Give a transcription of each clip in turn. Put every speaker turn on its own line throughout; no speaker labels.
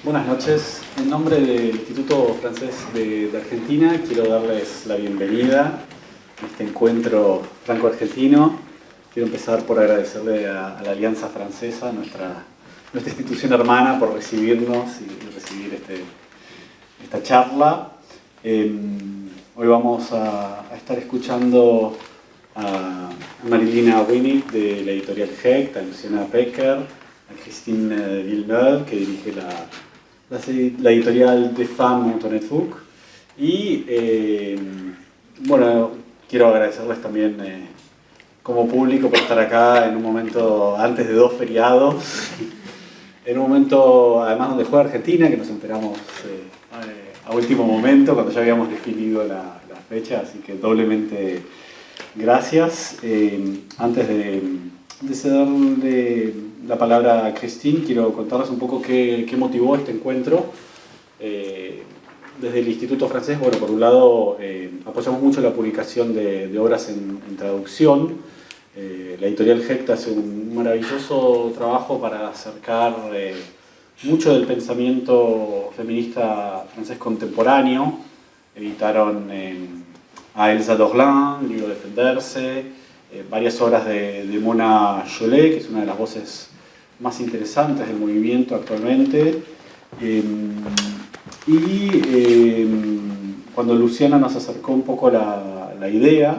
Buenas noches. En nombre del Instituto Francés de Argentina quiero darles la bienvenida a este encuentro franco-argentino. Quiero empezar por agradecerle a la Alianza Francesa, nuestra institución hermana, por recibirnos y recibir esta charla. Hoy vamos a estar escuchando a Marilina Winick de la editorial Hecht, a Luciana Pecker, a Christine Villeneuve, que dirige la editorial de Femmes Antoinette Fouque. Y bueno, quiero agradecerles también como público por estar acá en un momento antes de 2 feriados, en un momento además donde juega Argentina, que nos enteramos a último momento, cuando ya habíamos definido la fecha, así que doblemente gracias. Antes de cederle la palabra a Christine, quiero contarles un poco qué motivó este encuentro. Desde el Instituto Francés, bueno, por un lado apoyamos mucho la publicación de obras en traducción. La editorial Hecht hace un maravilloso trabajo para acercar mucho del pensamiento feminista francés contemporáneo. Editaron a Elsa Dorlin, Libro Defenderse, varias obras de Mona Chollet, que es una de las voces más interesantes del movimiento actualmente. Cuando Luciana nos acercó un poco la idea,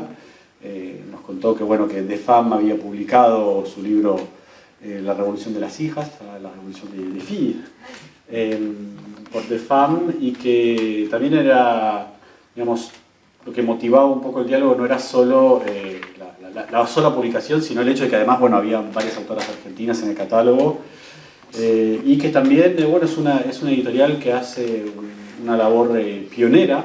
nos contó que, bueno, que De Femme había publicado su libro La Revolución de las Hijas, la Revolución de Filles, por De Femme, y que también era, digamos, lo que motivaba un poco el diálogo no era solo la sola publicación, sino el hecho de que además, bueno, había varias autoras argentinas en el catálogo, y que también, bueno, es una editorial que hace una labor pionera.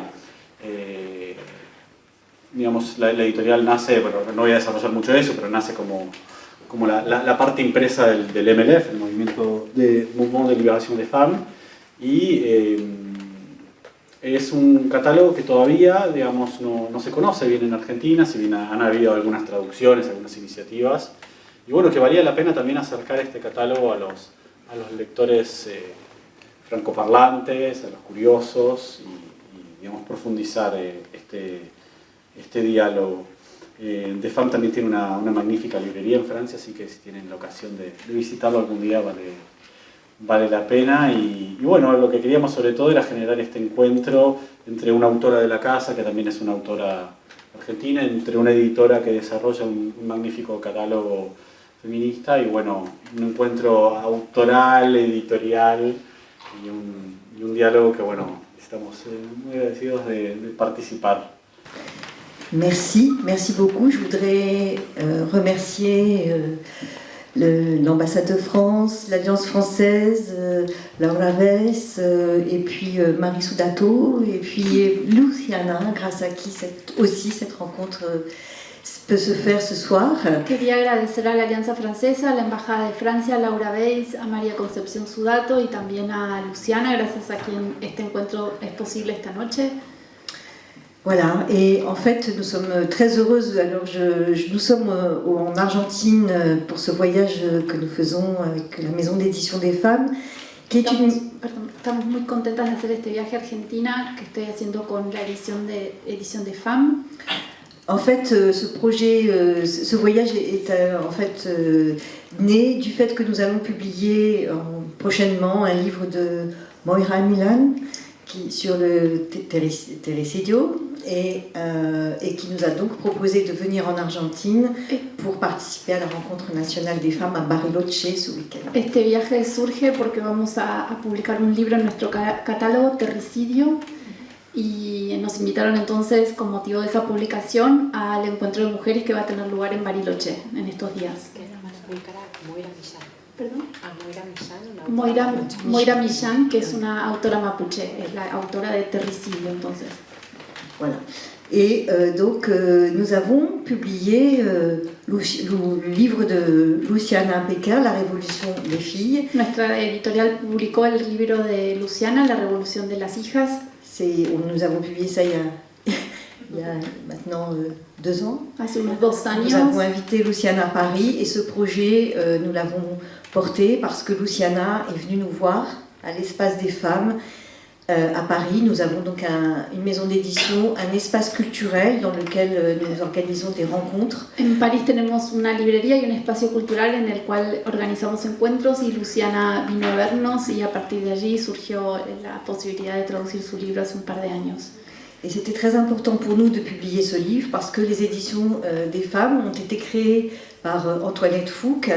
Digamos, la editorial nace, bueno, no voy a desarrollar mucho eso, pero nace como la parte impresa del MLF, el movimiento de Mouvement de Liberación des Femmes, y es un catálogo que todavía, digamos, no se conoce bien en Argentina, si bien han habido algunas traducciones, algunas iniciativas, y bueno, que valía la pena también acercar este catálogo a los lectores francoparlantes, a los curiosos, y digamos, profundizar este diálogo. De Femme también tiene una magnífica librería en Francia, así que si tienen la ocasión de visitarlo algún día vale la pena. Y bueno, lo que queríamos sobre todo era generar este encuentro entre una autora de la casa, que también es una autora argentina, entre una editora que desarrolla un magnífico catálogo feminista, y bueno, un encuentro autoral, editorial y un diálogo que, bueno, estamos muy agradecidos de participar.
Merci beaucoup. Je voudrais remercier l'ambassade de France, l'Alliance française, Laura Weiss, et puis Marie Sudato, et puis Luciana, grâce à qui cette rencontre peut se faire ce soir.
Quería agradecer a la Alianza Francesa, a la Embajada de Francia, a Laura Weiss, a María Concepción Sudato y también a Luciana, gracias a quien este encuentro es posible esta noche.
Voilà, et en fait nous sommes très heureuses. Alors nous sommes en Argentine pour ce voyage que nous faisons avec la maison d'édition des femmes, qui est
Estamos muy contentas de hacer este viaje a Argentina que estoy haciendo con la edición de Femmes.
En fait, ce projet, ce voyage est en fait né du fait que nous allons publier prochainement un livre de Moira Milan sur le terricidio, et qui nous a donc proposé de venir en Argentine pour participer à la rencontre nationale des femmes à Bariloche ce week-end.
Este viaje surge porque vamos a publicar un libro en nuestro catálogo, Terricidio, y nos invitaron entonces, con motivo de esa publicación, al encuentro de mujeres que va a tener lugar en Bariloche en estos días. ¿Perdón? Moira Millán, que es una autora mapuche, es la autora de Terricidio, entonces.
Voilà. Et donc nous avons publié le livre de Luciana Pecker, La Révolution des Filles.
Nuestra editorial publicó el libro de Luciana, La Revolución de las Hijas.
Nous avons publié ça il y a maintenant 2 ans.
Hace unos 2 años.
Nous avons invité Luciana à Paris, et ce projet nous l'avons porté parce que Luciana est venue nous voir à l'Espace des Femmes à Paris. Nous avons donc une maison d'édition, un espace culturel dans lequel nous organisons des rencontres.
En París tenemos una librería y un espacio cultural en el cual organizamos encuentros y Luciana vino a vernos y a partir de allí surgió la posibilidad de traducir su libro hace un par de años.
Et c'était très important pour nous de publier ce livre parce que les éditions des femmes ont été créées par Antoinette Fouque,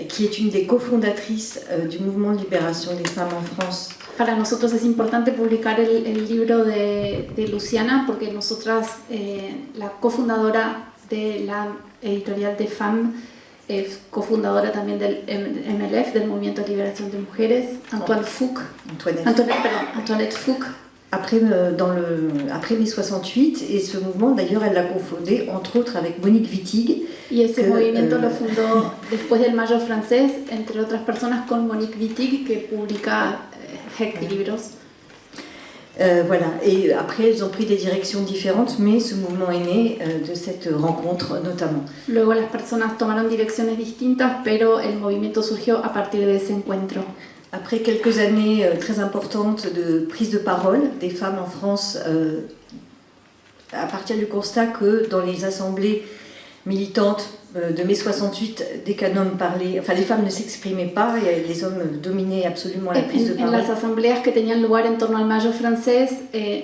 qui est une des cofondatrices du mouvement de libération des femmes en France.
Para nosotros es importante publicar el libro de Luciana porque nosotras, la cofundadora de la editorial de FAM, es cofundadora también del MLF, del Movimiento de Liberación de Mujeres, Antoinette Fouque.
Après mai 68, et ce mouvement, d'ailleurs, elle l'a confondé, entre autres, avec Monique Wittig.
Y ese movimiento lo fundó después del Mayo francés, entre otras personas, con Monique Wittig, que publica libros.
Voilà, et après, elles ont pris des directions différentes, mais ce mouvement est né de cette rencontre, notamment.
Luego las personas tomaron direcciones distintas, pero el movimiento surgió a partir de ese encuentro.
Après quelques années très importantes de prise de parole des femmes en France, à partir du constat que dans les assemblées militantes de mai 68, dès qu'un homme parlait, enfin les femmes ne s'exprimaient pas et les hommes dominaient absolument la prise de parole.
En las asambleas que tenían lugar en torno al Mayo francés,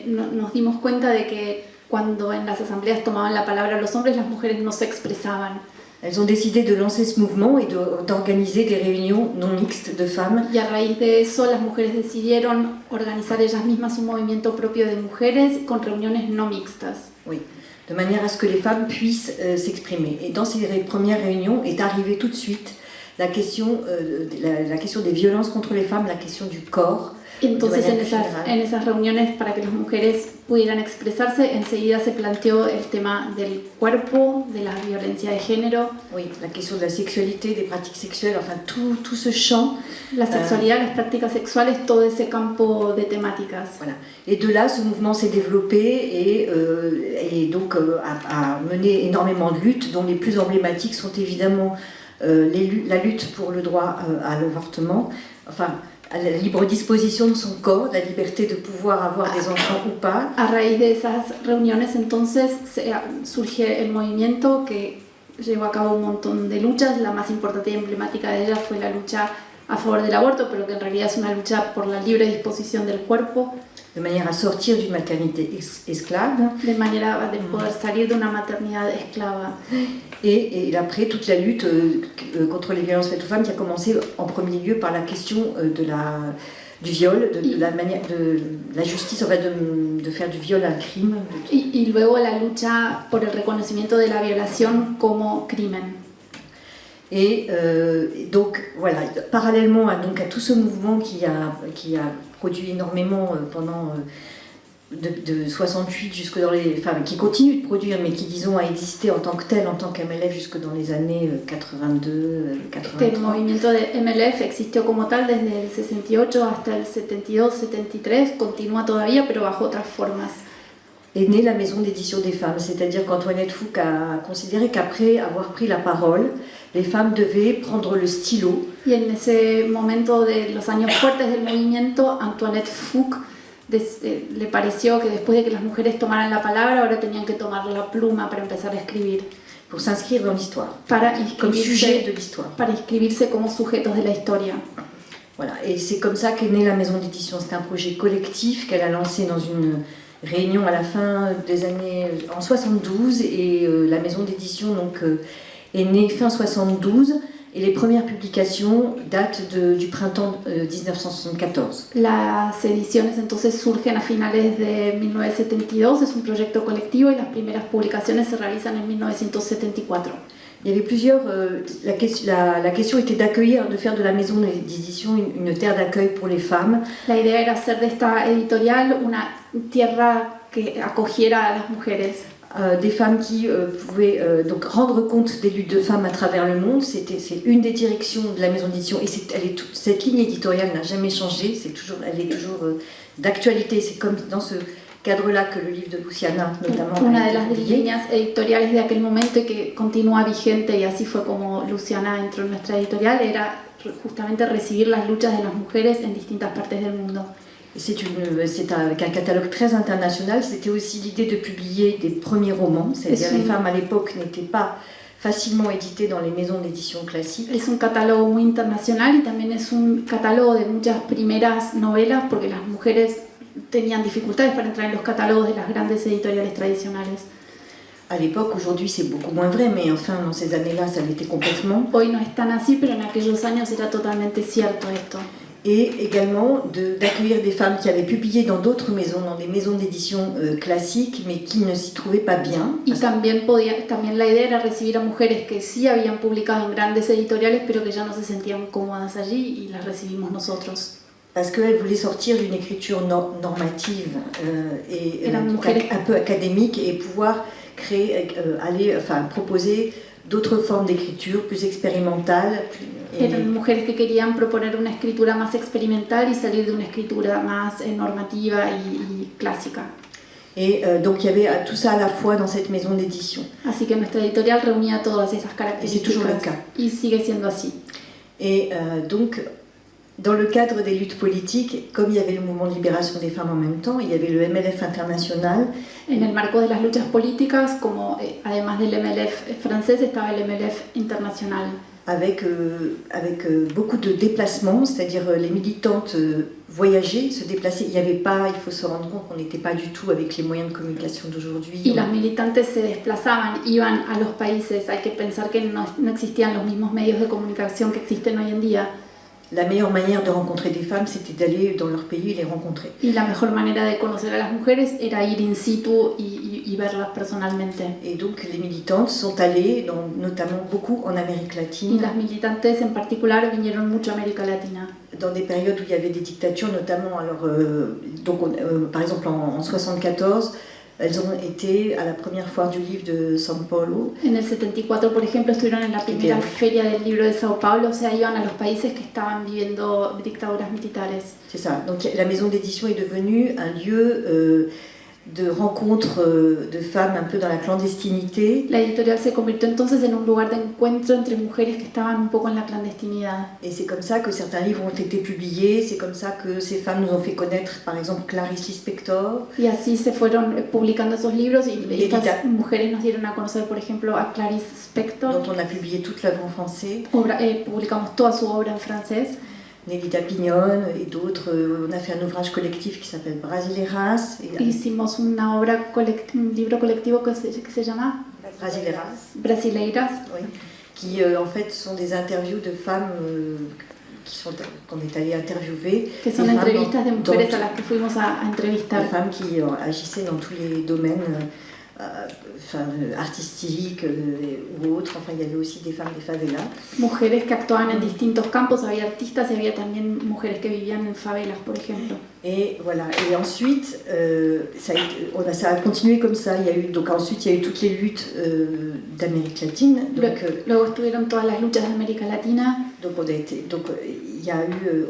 nos dimos cuenta de que cuando en las asambleas tomaban la palabra los hombres, las mujeres no se expresaban.
Elles ont décidé de lancer ce mouvement et d'organiser des réunions non mixtes de femmes.
Y a raíz de eso, las mujeres decidieron organizar ellas mismas un movimiento propio de mujeres con reuniones no mixtas.
Oui, de manière à ce que les femmes puissent s'exprimer. Et dans ces premières réunions est arrivée tout de suite la question des violences contre les femmes, la question du corps.
Entonces en esas reuniones, para que las mujeres pudieran expresarse, enseguida se planteó el tema del cuerpo, de la violencia de género.
Oui, la question de la sexualité, des pratiques sexuelles, enfin tout ce champ.
La sexualidad, las prácticas sexuales, todo ese campo de temáticas.
Voilà. Et de là, ce mouvement s'est développé et donc a mené énormément de luttes, dont les plus emblématiques sont évidemment la lutte pour le droit à l'avortement, enfin à la libre disposition de son corps, la liberté de pouvoir avoir des enfants ou pas.
A raíz de esas reuniones entonces surge el movimiento que llevó a cabo un montón de luchas. La más importante y emblemática de ellas fue la lucha a favor del aborto, pero que en realidad es una lucha por la libre disposición del cuerpo.
De manière à sortir d'une maternité esclave.
De manera de poder salir de una maternidad esclava.
Et après, toute la lutte contre les violences faites aux femmes qui a commencé en premier lieu par la question du viol, de la justice, en fait, de faire du viol un crime.
Y luego la lucha por el reconocimiento de la violación como crimen.
Et donc voilà, parallèlement à tout ce mouvement qui a produit énormément pendant de 68 jusque dans les, enfin qui continue de produire mais qui disons a existé en tant que tel, en tant qu'MLF jusque dans les années 82, 83.
El movimiento de MLF existió como tal desde el 68 hasta el 72, 73, continúa todavía pero bajo otras formas.
Est née la maison d'édition des femmes, c'est-à-dire qu'Antoinette Fouque a considéré qu'après avoir pris la parole, les femmes devaient prendre le stylo.
Y en ese momento de los años fuertes del movimiento, Antoinette Fouque le pareció que después de que las mujeres tomaran la palabra, ahora tenían que tomar la pluma para empezar a escribir.
Pour s'inscrire dans l'histoire, comme sujet de l'histoire.
Para inscribirse como sujetos de la historia.
Voilà, et c'est comme ça qu'est née la maison d'édition. C'est un projet collectif qu'elle a lancé dans une réunion à la fin des années en 72 et la maison d'édition donc est née fin 72 et les premières publications datent du printemps 1974.
Las ediciones entonces surgen a finales de 1972, es un proyecto colectivo y las primeras publicaciones se realizan en 1974.
Il y avait plusieurs. La question était d'accueillir, de faire de la maison d'édition une terre d'accueil pour les femmes.
La idea era hacer de esta editorial una tierra que acogiera a las mujeres.
Des femmes qui pouvaient donc rendre compte des luttes de femmes à travers le monde. C'est une des directions de la maison d'édition et cette ligne éditoriale n'a jamais changé. Elle est toujours d'actualité. C'est comme dans ce cadre-là que le livre de Luciana, notamment.
Una de las líneas editoriales de aquel momento y que continúa vigente, y así fue como Luciana entró en nuestra editorial, era justamente recibir las luchas de las mujeres en distintas partes del mundo.
Avec un catalogue très international. C'était aussi l'idée de publier des premiers romans, c'est-à-dire les femmes à l'époque n'étaient pas facilement éditées dans les maisons d'édition classiques.
Es un catálogo muy internacional y también es un catálogo de muchas primeras novelas, porque las mujeres tenían dificultades para entrar en los catálogos de las grandes editoriales tradicionales.
À l'époque, aujourd'hui c'est beaucoup moins vrai, mais enfin dans ces années-là ça l'était complètement.
Hoy no es tan así, pero en aquellos años era totalmente cierto esto.
Et également d'accueillir des femmes qui avaient publié dans d'autres maisons, dans des maisons d'édition classiques, mais qui ne s'y trouvaient pas bien.
Y también la idea era recibir a mujeres que sí habían publicado en grandes editoriales, pero que ya no se sentían cómodas allí, y las recibimos nosotros.
Parce qu'elles voulaient sortir d'une écriture normative et un peu académique et pouvoir proposer d'autres formes d'écriture plus expérimentales.
Eran mujeres que querían proponer una escritura más experimental y salir de una escritura más normativa y clásica.
Et donc il y avait tout ça à la fois dans cette maison d'édition.
Así que nuestra editorial reunía todas esas características.
Et c'est toujours le cas.
Y sigue siendo así.
Et donc dans le cadre des luttes politiques, comme il y avait le mouvement de libération des femmes en même temps, il y avait le MLF international.
En el marco de las luchas políticas, como además del MLF francés, estaba el MLF internacional.
Avec beaucoup de déplacements, c'est-à-dire les militantes voyageaient, se déplaçaient. Il faut se rendre compte qu'on n'était pas du tout avec les moyens de communication d'aujourd'hui.
Y las militantes se desplazaban, iban a los países. Hay que pensar que no existían los mismos medios de comunicación que existen hoy en día.
La meilleure manière de rencontrer des femmes, c'était d'aller dans leur pays et les rencontrer.
Y la mejor manera de conocer a las mujeres era ir in situ y verlas personalmente.
Et donc les militantes sont allées, notamment beaucoup en Amérique latine.
Y las militantes en particular vinieron mucho a América Latina.
Dans des périodes où il y avait des dictatures, notamment, par exemple en 1974, elles ont été à la première foire du livre de São Paulo.
En el 74, por ejemplo, estuvieron en la primera feria del libro de Sao Paulo, o sea, iban a los países que estaban viviendo dictaduras militares.
C'est ça. Donc la maison d'édition est devenue un lieu de rencontre de femmes un peu dans la clandestinité.
La editorial se convirtió entonces en un lugar de encuentro entre mujeres que estaban un poco en la clandestinidad.
Et c'est comme ça que certains livres ont été publiés, c'est comme ça que ces femmes nous ont fait connaître, par exemple, Clarice Lispector.
Y así se fueron publicando esos libros y estas mujeres nos dieron a conocer, por ejemplo, a Clarice Lispector,
dont on a publié toute l'œuvre en français.
Publicamos toda su obra en francés.
Nelida Piñón et d'autres. On a fait un ouvrage collectif qui s'appelle Brasileiras.
Hicimos un libro colectivo que se llama Brasileiras.
Oui. Qui en fait sont des interviews de femmes qu'on est allé interviewer.
Que son entrevistas de mujeres a las que fuimos a entrevistar.
Des femmes qui agissaient dans tous les domaines artistiques ou autres. Enfin, il y avait aussi des femmes de favelas.
Mujeres que actuaban en distintos campos, había artistas y había también mujeres que vivían en favelas, por ejemplo.
Et voilà. Et ensuite, ça a continué comme ça. Ensuite, il y a eu toutes les luttes d'Amérique latine.
Luego estuvieron todas las luchas de América Latina.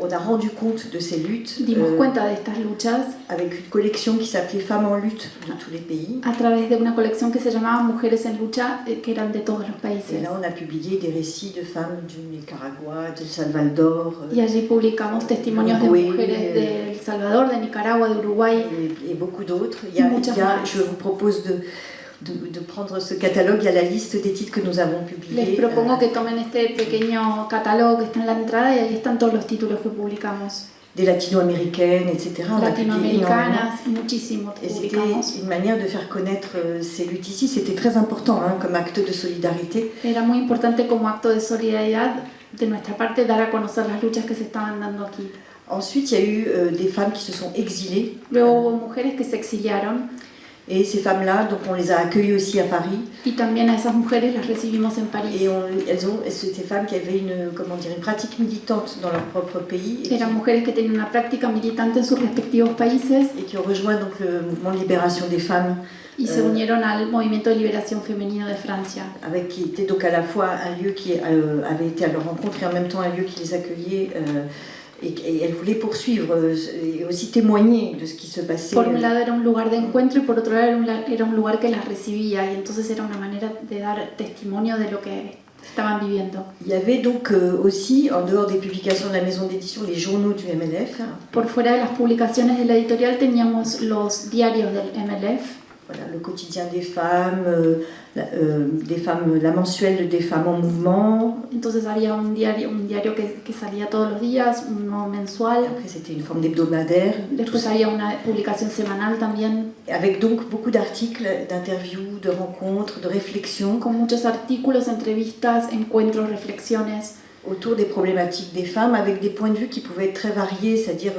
On a rendu compte de ces luttes.
Dimos cuenta de estas luchas.
Avec une collection qui s'appelait Femmes en lutte de tous les pays.
A través de una colección que se llamaba Mujeres en lucha, que eran de todos los países.
Et là, on a publié des récits de femmes du Nicaragua, de Salvador.
Y allí publicamos testimonios de mujeres de El Salvador, de Nicaragua, de Uruguay.
Et beaucoup d'autres. Je vous propose de prendre ce catalogue. Il y a la liste des titres que nous avons publiés.
Les propongo que tomen este pequeño catálogo que está en la entrada y ahí están todos los títulos que publicamos.
Des latino-américaines, etc.
Latino-americanas, muchísimo publicamos.
C'était une manière de faire connaître ces luttes ici. C'était très important comme acte de solidarité.
Era muy importante como acto de solidaridad de nuestra parte dar a conocer las luchas que se estaban dando aquí.
Ensuite, il y a eu des femmes qui se sont exilées.
Luego hubo mujeres que se exiliaron.
Et ces femmes-là, donc on les a accueillies aussi à Paris.
Y también a esas mujeres las recibimos en París.
Et ces femmes qui avaient une pratique militante dans leur propre pays.
Eran mujeres que tenían una práctica militante en sus respectivos países.
Et qui ont rejoint donc le mouvement de libération des femmes.
Y se unieron al movimiento de liberación femenino de Francia.
Qui était donc à la fois un lieu qui avait été à leur rencontre et en même temps un lieu qui les accueillait et elle voulait poursuivre et aussi témoigner de ce qui se passait.
Por un lado era un lugar de encuentro y por otro lado era un lugar que las recibía, y entonces era una manera de dar testimonio de lo que estaban viviendo.
Il y avait donc aussi, en dehors des publications de la maison d'édition, les journaux du MLF.
Por fuera de las publicaciones de la editorial teníamos los diarios del MLF.
Voilà, le quotidien des femmes, la mensuelle des femmes en mouvement.
Entonces había un diario que salía todos los días, uno mensual.
Après, c'était une forme d'hebdomadaire.
Después había una publicación semanal también.
Avec donc beaucoup d'articles, d'interviews, de rencontres, de réflexions.
Con muchos artículos, entrevistas, encuentros, reflexiones.
Autour des problématiques des femmes, avec des points de vue qui pouvaient être très variés, c'est-à-dire...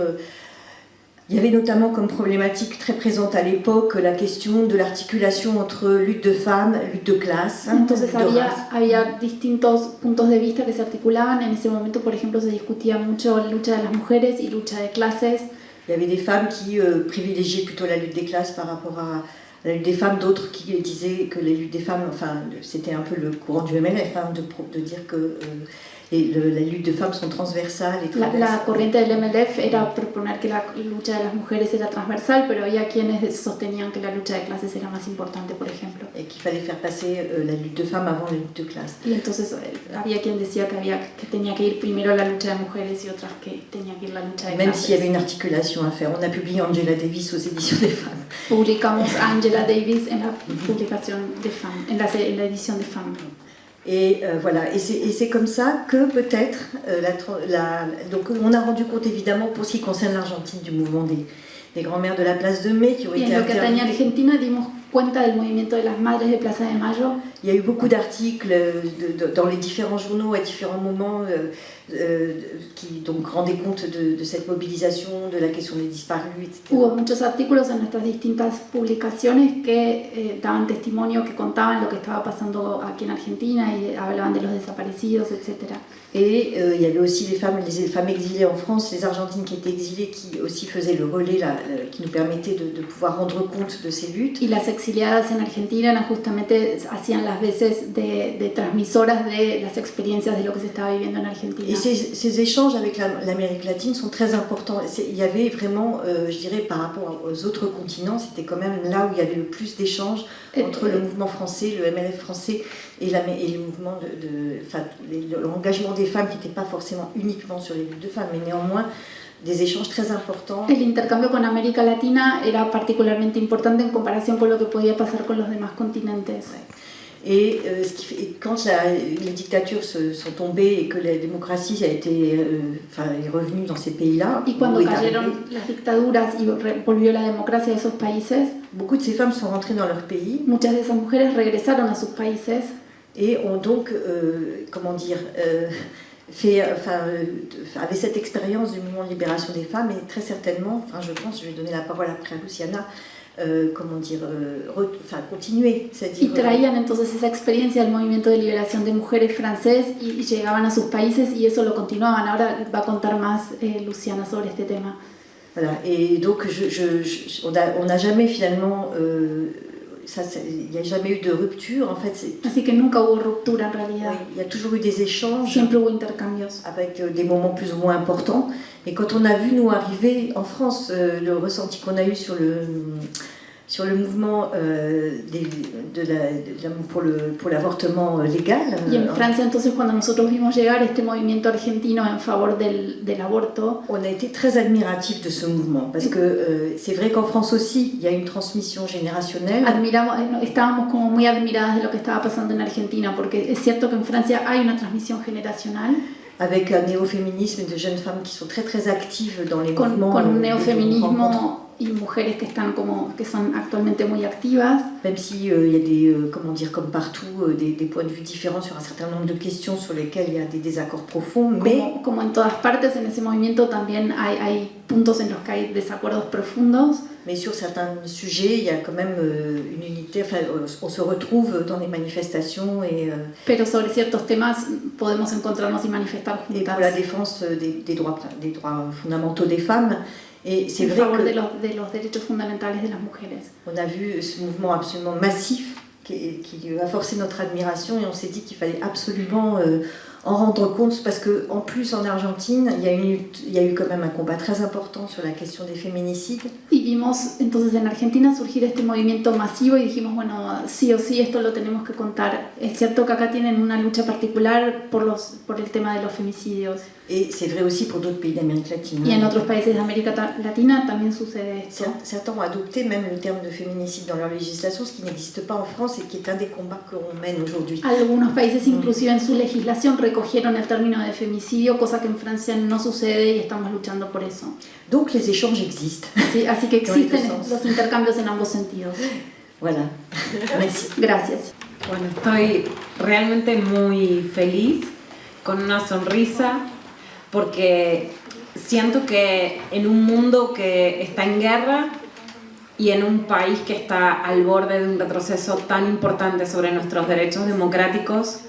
il y avait notamment comme problématique très présente à l'époque la question de l'articulation entre lutte de femmes, lutte de classe.
Entonces
lutte de race.
había distintos puntos de vista que se articulaban. En ese momento, por ejemplo, se discutía mucho lucha de las mujeres y lucha de clases.
Il y avait des femmes qui privilégiaient plutôt la lutte des classes par rapport à la lutte des femmes, d'autres qui disaient que la lutte des femmes, enfin c'était un peu le courant du MLF, de dire que la lutte de femmes sont transversales et
La corriente del MLF era proponer que la lucha de las mujeres era transversal, pero había quienes sostenían que la lucha de clases era más importante, por ejemplo.
Et qu'il fallait faire passer la lutte de femmes avant la lutte de classe.
Y entonces había quien decía que tenía que ir primero la lucha de mujeres y otras que tenía que ir la lucha de
Même
clases.
s'il y avait une articulation à faire. On a publié Angela Davis aux éditions des femmes.
Publicamos a Angela Davis en la publicación de Femme, en la edición de Femme.
Et voilà, et c'est comme ça que peut-être, donc on a rendu compte évidemment pour ce qui concerne l'Argentine du mouvement des grands-mères de la place de Mai qui ont
Y
été
en lo que atañe a
interviewées.
Argentina dimos cuenta del movimiento de las madres de Plaza de Mayo.
Il y a eu beaucoup d'articles dans les différents journaux à différents moments qui donc rendaient compte de cette mobilisation, de la question des disparus, etc.
Hubo muchos artículos en nuestras distintas publicaciones que daban testimonio, que contaban lo que estaba pasando aquí en Argentina y hablaban de los desaparecidos, etc.
Et il y avait aussi les femmes exilées en France, les Argentines qui étaient exilées, qui aussi faisaient le relais, qui nous permettaient de pouvoir rendre compte de ces luttes.
Y las exiliadas en Argentina justamente hacían las veces de transmisoras de las experiencias de lo que se estaba viviendo en Argentina.
Et ces échanges avec l'Amérique latine sont très importants. Il y avait vraiment, je dirais, par rapport aux autres continents, c'était quand même là où il y avait le plus d'échanges entre le mouvement français, le MLF français et le mouvement l'engagement des femmes qui n'était pas forcément uniquement sur les luttes de femmes, mais néanmoins des échanges très importants.
El intercambio con América Latina era particularmente importante en comparación con lo que podía pasar con los demás continentes.
Et quand les dictatures sont tombées et que la démocratie est revenue dans ces pays-là,
Y cuando cayeron las dictaduras y volvió la democracia de esos países,
beaucoup de ces femmes sont rentrées dans leur pays.
muchas de esas mujeres regresaron a sus países
Et ont donc, avait cette expérience du mouvement de libération des femmes et très certainement, je pense, je vais donner la parole après à Luciana, continuer.
y traían entonces esa experiencia del movimiento de liberación de mujeres francés y llegaban a sus países y eso lo continuaban. Ahora va a contar más Luciana sobre este tema.
Voilà, et donc on n'a jamais finalement... il n'y a jamais eu de rupture, en fait.
Así que nunca hubo ruptura en realidad.
Oui, il y a toujours eu des échanges.
Siempre hubo intercambios.
Avec des moments plus ou moins importants. Et quand on a vu nous arriver en France, le ressenti qu'on a eu sur le mouvement pour l'avortement légal.
Y en Francia, entonces, cuando nosotros vimos llegar este movimiento argentino en favor del aborto,
on a été très admiratifs de ce mouvement parce que c'est vrai qu'en France aussi, il y a une transmission générationnelle.
Estábamos como muy admiradas de lo que estaba pasando en Argentina, porque es cierto que en Francia hay una transmisión generacional.
Avec un néo-féminisme de jeunes femmes qui sont très très actives dans les mouvements.
Con un neofeminismo y mujeres que son actualmente muy activas.
Même si il y a des, comme partout, des points de vue différents sur un certain nombre de questions sur lesquelles il y a des désaccords profonds, mais...
Como en todas partes, en ese movimiento también hay puntos en los que hay desacuerdos profundos.
Mais sur certains sujets, il y a quand même une unité, on se retrouve dans les manifestations et...
Pero sobre ciertos temas podemos encontrarnos y manifestar juntas.
Et pour la défense des droits fondamentaux des femmes. Et c'est vrai que
de los derechos fundamentales de las mujeres.
On a vu ce mouvement absolument massif qui a forcé notre admiration et on s'est dit qu'il fallait absolument en rendre compte, parce qu'en plus en Argentine, il y a eu quand même un combat très important sur la question des féminicides.
Y vimos entonces en Argentina surgir este movimiento masivo y dijimos, bueno, sí o sí esto lo tenemos que contar. Es cierto que acá tienen una lucha particular por el tema de los femicidios.
Et c'est vrai aussi pour d'autres pays d'Amérique latine.
Y en otros países de América Latina también sucede esto.
Certains ont adopté même le terme de féminicide dans leur législation, ce qui n'existe pas en France et qui est un des combats que l'on mène aujourd'hui.
Algunos países inclusive en su legislación recogieron el término de femicidio, cosa que en Francia no sucede y estamos luchando por eso.
Donc les échanges existent.
Sí, así que existen los intercambios en ambos sentidos.
Voilà. Merci.
Gracias.
Bueno, estoy realmente muy feliz, con una sonrisa, porque siento que en un mundo que está en guerra y en un país que está al borde de un retroceso tan importante sobre nuestros derechos democráticos,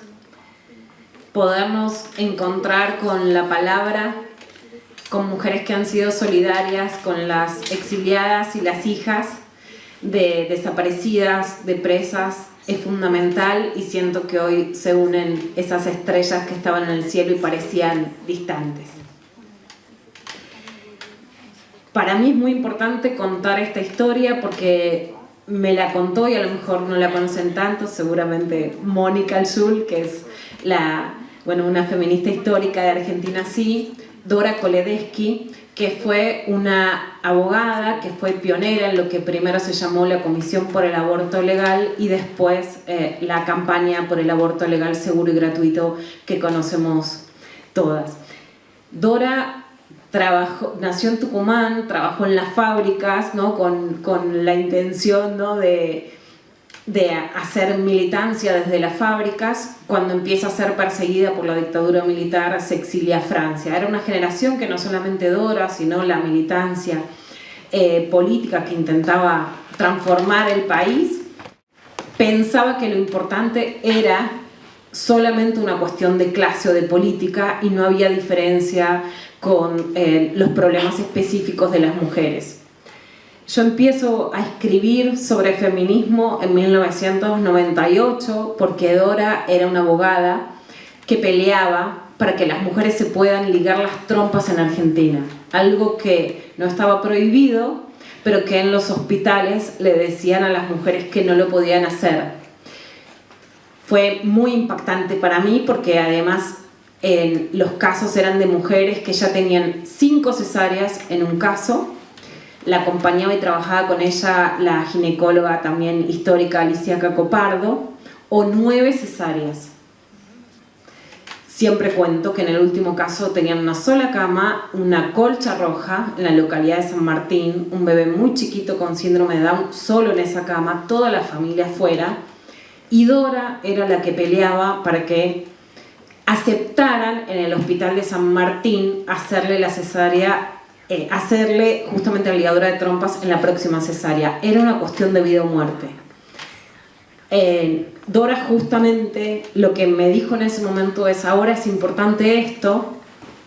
podernos encontrar con la palabra, con mujeres que han sido solidarias, con las exiliadas y las hijas de desaparecidas, de presas, es fundamental, y siento que hoy se unen esas estrellas que estaban en el cielo y parecían distantes. Para mí es muy importante contar esta historia porque me la contó, y a lo mejor no la conocen tanto, seguramente Mónica Alzul, que es una feminista histórica de Argentina, sí, Dora Koledesky, que fue una abogada que fue pionera en lo que primero se llamó la Comisión por el Aborto Legal y después la campaña por el aborto legal, seguro y gratuito que conocemos todas. Dora nació en Tucumán, trabajó en las fábricas, ¿no? con la intención, ¿no? de hacer militancia desde las fábricas. Cuando empieza a ser perseguida por la dictadura militar, se exilia a Francia. Era una generación que no solamente Dora, sino la militancia política que intentaba transformar el país, pensaba que lo importante era solamente una cuestión de clase o de política y no había diferencia con los problemas específicos de las mujeres. Yo empiezo a escribir sobre feminismo en 1998 porque Dora era una abogada que peleaba para que las mujeres se puedan ligar las trompas en Argentina, algo que no estaba prohibido, pero que en los hospitales le decían a las mujeres que no lo podían hacer. Fue muy impactante para mí porque además los casos eran de mujeres que ya tenían 5 cesáreas en un caso. La acompañaba y trabajaba con ella la ginecóloga también histórica Alicia Cacopardo, o 9 cesáreas. Siempre cuento que en el último caso tenían una sola cama, una colcha roja en la localidad de San Martín, un bebé muy chiquito con síndrome de Down solo en esa cama, toda la familia afuera, y Dora era la que peleaba para que aceptaran en el hospital de San Martín hacerle la cesárea, hacerle justamente la ligadura de trompas en la próxima cesárea. Era una cuestión de vida o muerte. Dora justamente lo que me dijo en ese momento es: ahora es importante esto,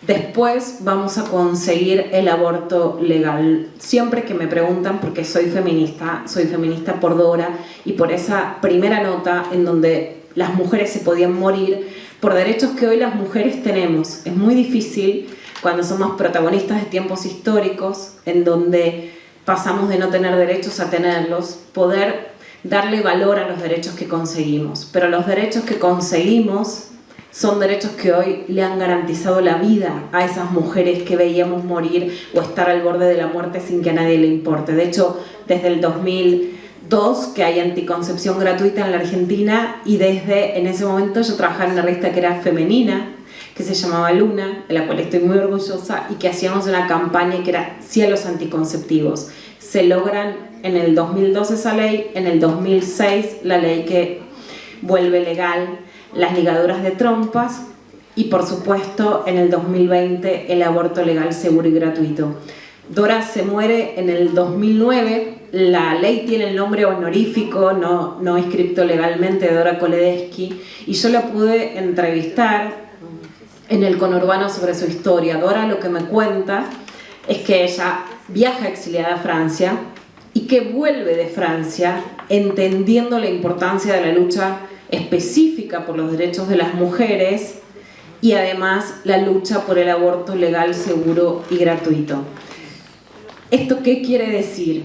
después vamos a conseguir el aborto legal. Siempre que me preguntan, porque soy feminista por Dora y por esa primera nota en donde las mujeres se podían morir por derechos que hoy las mujeres tenemos. Es muy difícil cuando somos protagonistas de tiempos históricos en donde pasamos de no tener derechos a tenerlos, poder darle valor a los derechos que conseguimos. Pero los derechos que conseguimos son derechos que hoy le han garantizado la vida a esas mujeres que veíamos morir o estar al borde de la muerte sin que a nadie le importe. De hecho, desde el 2002 que hay anticoncepción gratuita en la Argentina, y desde en ese momento yo trabajaba en una revista que era femenina, que se llamaba Luna, de la cual estoy muy orgullosa, y que hacíamos una campaña que era Cielos Anticonceptivos. Se logran en el 2002 esa ley, en el 2006 la ley que vuelve legal las ligaduras de trompas, y por supuesto en el 2020 el aborto legal, seguro y gratuito. Dora se muere en el 2009, la ley tiene el nombre honorífico, no inscripto legalmente, de Dora Koledesky, y yo la pude entrevistar en el conurbano sobre su historia. Dora lo que me cuenta es que ella viaja exiliada a Francia y que vuelve de Francia entendiendo la importancia de la lucha específica por los derechos de las mujeres, y además la lucha por el aborto legal, seguro y gratuito. ¿Esto qué quiere decir?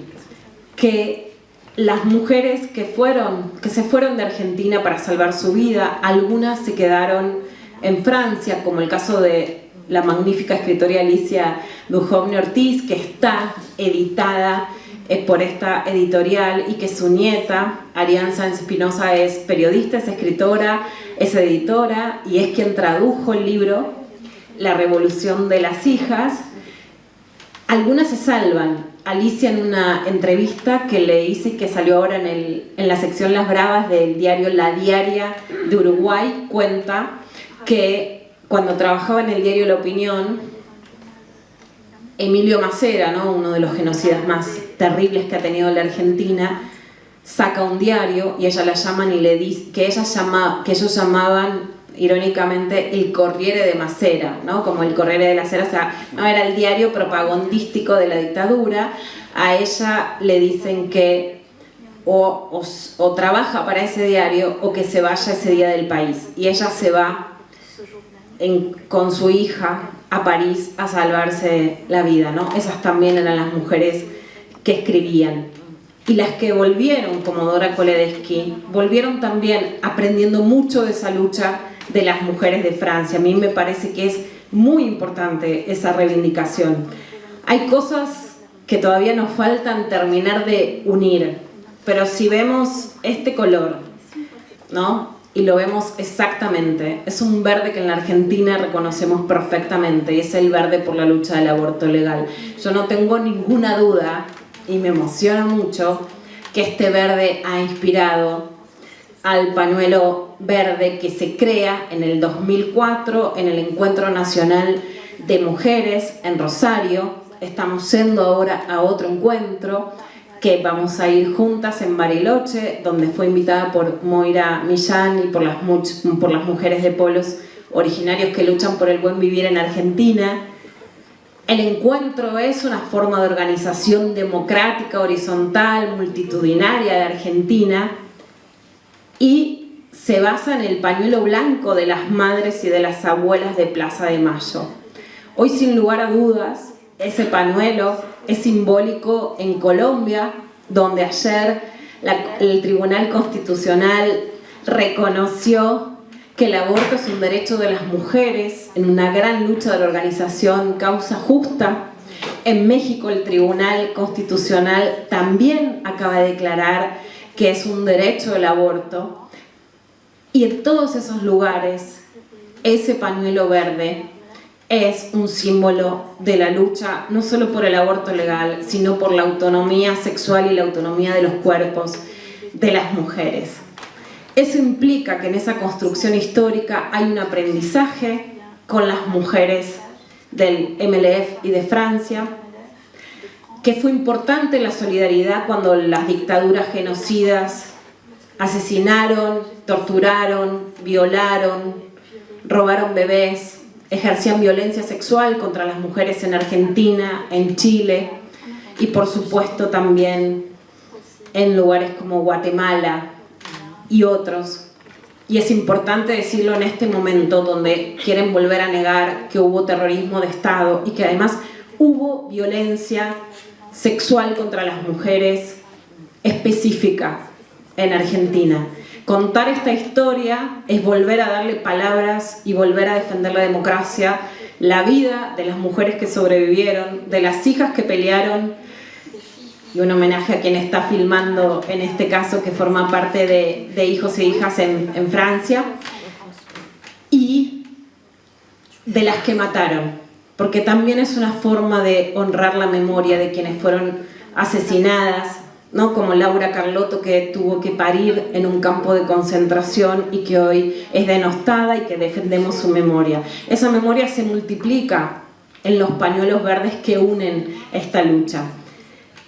Que las mujeres que se fueron de Argentina para salvar su vida, algunas se quedaron en Francia, como el caso de la magnífica escritora Alicia Duhovne Ortiz, que está editada por esta editorial, y que su nieta, Ariane Sáenz Espinosa, es periodista, es escritora, es editora y es quien tradujo el libro La Revolución de las Hijas. Algunas se salvan. Alicia, en una entrevista que le hice, que salió ahora en la sección Las Bravas del diario La Diaria de Uruguay, cuenta que cuando trabajaba en el diario La Opinión, Emilio Macera, ¿no?, uno de los genocidas más terribles que ha tenido la Argentina, saca un diario y ella la llaman y le dice que ellos llamaban irónicamente el Corriere de Macera, ¿no?, como el Corriere de la Sera, o sea, no era el diario propagandístico de la dictadura. A ella le dicen que o trabaja para ese diario o que se vaya ese día del país, y ella se va con su hija a París a salvarse la vida, ¿no? Esas también eran las mujeres que escribían. Y las que volvieron, como Dora Koledesky, volvieron también aprendiendo mucho de esa lucha de las mujeres de Francia. A mí me parece que es muy importante esa reivindicación. Hay cosas que todavía nos faltan terminar de unir, pero si vemos este color, ¿no?, y lo vemos exactamente, es un verde que en la Argentina reconocemos perfectamente, y es el verde por la lucha del aborto legal. Yo no tengo ninguna duda, y me emociona mucho, que este verde ha inspirado al pañuelo verde que se crea en el 2004 en el Encuentro Nacional de Mujeres en Rosario. Estamos yendo ahora a otro encuentro que vamos a ir juntas en Bariloche, donde fue invitada por Moira Millán y por las mujeres de pueblos originarios que luchan por el buen vivir en Argentina. El encuentro es una forma de organización democrática, horizontal, multitudinaria de Argentina, y se basa en el pañuelo blanco de las madres y de las abuelas de Plaza de Mayo. Hoy, sin lugar a dudas, ese pañuelo es simbólico en Colombia, donde ayer el Tribunal Constitucional reconoció que el aborto es un derecho de las mujeres en una gran lucha de la organización Causa Justa. En México, el Tribunal Constitucional también acaba de declarar que es un derecho el aborto. Y en todos esos lugares, ese pañuelo verde es un símbolo de la lucha, no solo por el aborto legal, sino por la autonomía sexual y la autonomía de los cuerpos de las mujeres. Eso implica que en esa construcción histórica hay un aprendizaje con las mujeres del MLF y de Francia, que fue importante la solidaridad cuando las dictaduras genocidas asesinaron, torturaron, violaron, robaron bebés, ejercían violencia sexual contra las mujeres en Argentina, en Chile y por supuesto también en lugares como Guatemala y otros. Y es importante decirlo en este momento donde quieren volver a negar que hubo terrorismo de Estado y que además hubo violencia sexual contra las mujeres específica en Argentina. Contar esta historia es volver a darle palabras y volver a defender la democracia, la vida de las mujeres que sobrevivieron, de las hijas que pelearon, y un homenaje a quien está filmando en este caso, que forma parte de Hijos e Hijas en Francia, y de las que mataron, porque también es una forma de honrar la memoria de quienes fueron asesinadas, ¿no?, como Laura Carlotto, que tuvo que parir en un campo de concentración y que hoy es denostada y que defendemos su memoria. Esa memoria se multiplica en los pañuelos verdes que unen esta lucha.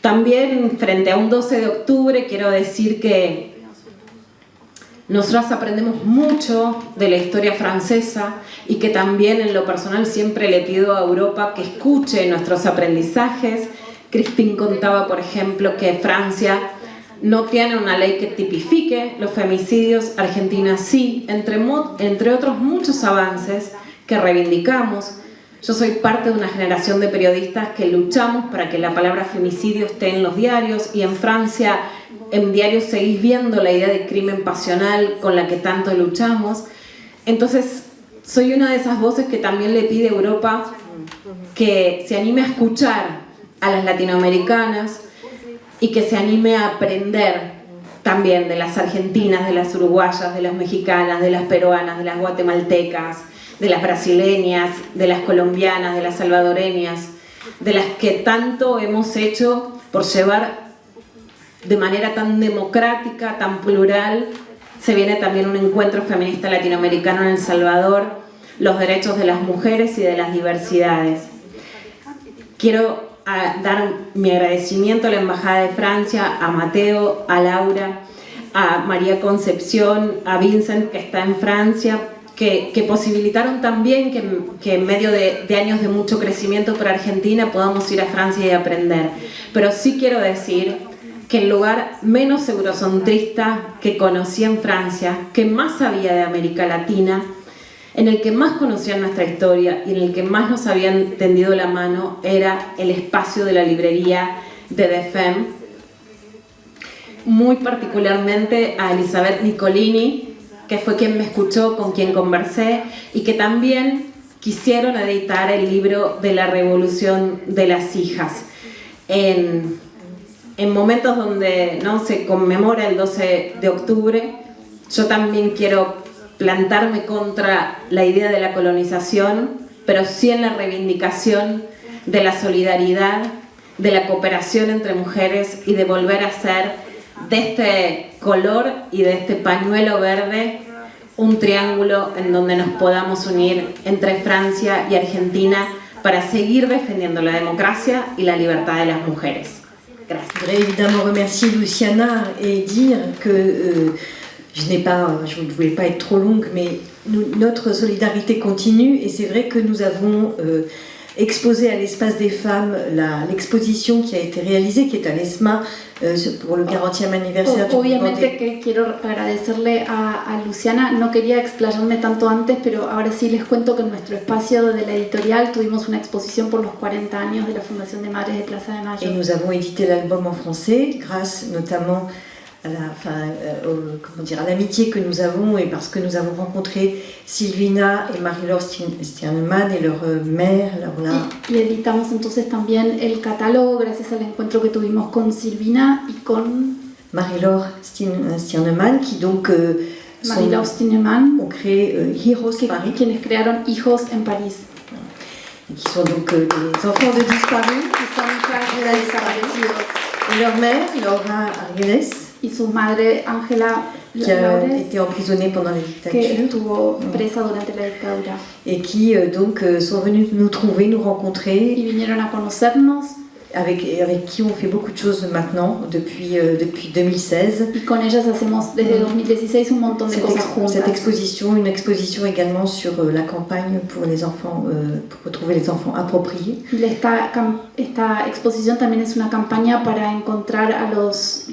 También, frente a un 12 de octubre, quiero decir que nosotras aprendemos mucho de la historia francesa y que también en lo personal siempre le pido a Europa que escuche nuestros aprendizajes. Christine contaba, por ejemplo, que Francia no tiene una ley que tipifique los femicidios, Argentina sí, entre otros muchos avances que reivindicamos. Yo soy parte de una generación de periodistas que luchamos para que la palabra femicidio esté en los diarios, y en Francia en diarios seguís viendo la idea de crimen pasional con la que tanto luchamos. Entonces soy una de esas voces que también le pide a Europa que se anime a escuchar a las latinoamericanas y que se anime a aprender también de las argentinas, de las uruguayas, de las mexicanas, de las peruanas, de las guatemaltecas, de las brasileñas, de las colombianas, de las salvadoreñas, de las que tanto hemos hecho por llevar de manera tan democrática, tan plural. Se viene también un encuentro feminista latinoamericano en El Salvador, los derechos de las mujeres y de las diversidades. Quiero dar mi agradecimiento a la Embajada de Francia, a Mateo, a Laura, a María Concepción, a Vincent, que está en Francia, que posibilitaron también que en medio de años de mucho crecimiento para Argentina podamos ir a Francia y aprender. Pero sí quiero decir que el lugar menos eurocentrista que conocí en Francia, que más sabía de América Latina, en el que más conocían nuestra historia y en el que más nos habían tendido la mano, era el espacio de la librería de DEFEM, muy particularmente a Elizabeth Nicolini, que fue quien me escuchó, con quien conversé, y que también quisieron editar el libro de la Revolución de las Hijas. En momentos donde no se conmemora el 12 de octubre, yo también quiero plantarme contra la idea de la colonización, pero sí en la reivindicación de la solidaridad, de la cooperación entre mujeres, y de volver a hacer de este color y de este pañuelo verde un triángulo en donde nos podamos unir entre Francia y Argentina para seguir defendiendo la democracia y la libertad de las mujeres. Gracias.
Je voudrais évidemment remercier Luciana et dire que je ne voulais pas être trop longue, mais notre solidarité continue, et c'est vrai que nous avons exposé à l'Espace des Femmes l'exposition qui a été réalisée, qui est à l'ESMA pour le 40e anniversaire du
Obviamente que quiero agradecerle a Luciana, no quería explayarme tanto antes, pero ahora sí les cuento que en nuestro espacio de la editorial tuvimos una exposición por los 40 años de la Fundación de Madres de Plaza de Mayo.
Et nous avons édité l'album en français, grâce notamment à l'amitié que nous avons, et parce que nous avons rencontré Silvina et Marie-Laure Stiernemann et leur mère, Laura.
Y editamos entonces también el catálogo gracias al encuentro que tuvimos con Silvina y con
Marie-Laure Stiernemann, qui donc
Marie-Laure Stiernemann,
ont créé Heroes Paris,
quienes crearon Hijos en París.
Qui sont donc les enfants de disparus,
qui son hijas de desaparecidos.
Et leur mère, Laura Arguelles,
y su madre Ángela
qui a été emprisonnée pendant la dictature,
que estuvo presa durante la dictadura,
et qui donc sont venus nous trouver, nous rencontrer,
y vinieron a conocernos,
avec qui on fait beaucoup de choses maintenant depuis 2016.
Y con ellas hacemos desde 2016 un montón de cosas juntas.
Cette exposition, une exposition également sur la campagne pour les enfants, pour retrouver les enfants appropriés.
Y esta exposición también es una campaña para encontrar a los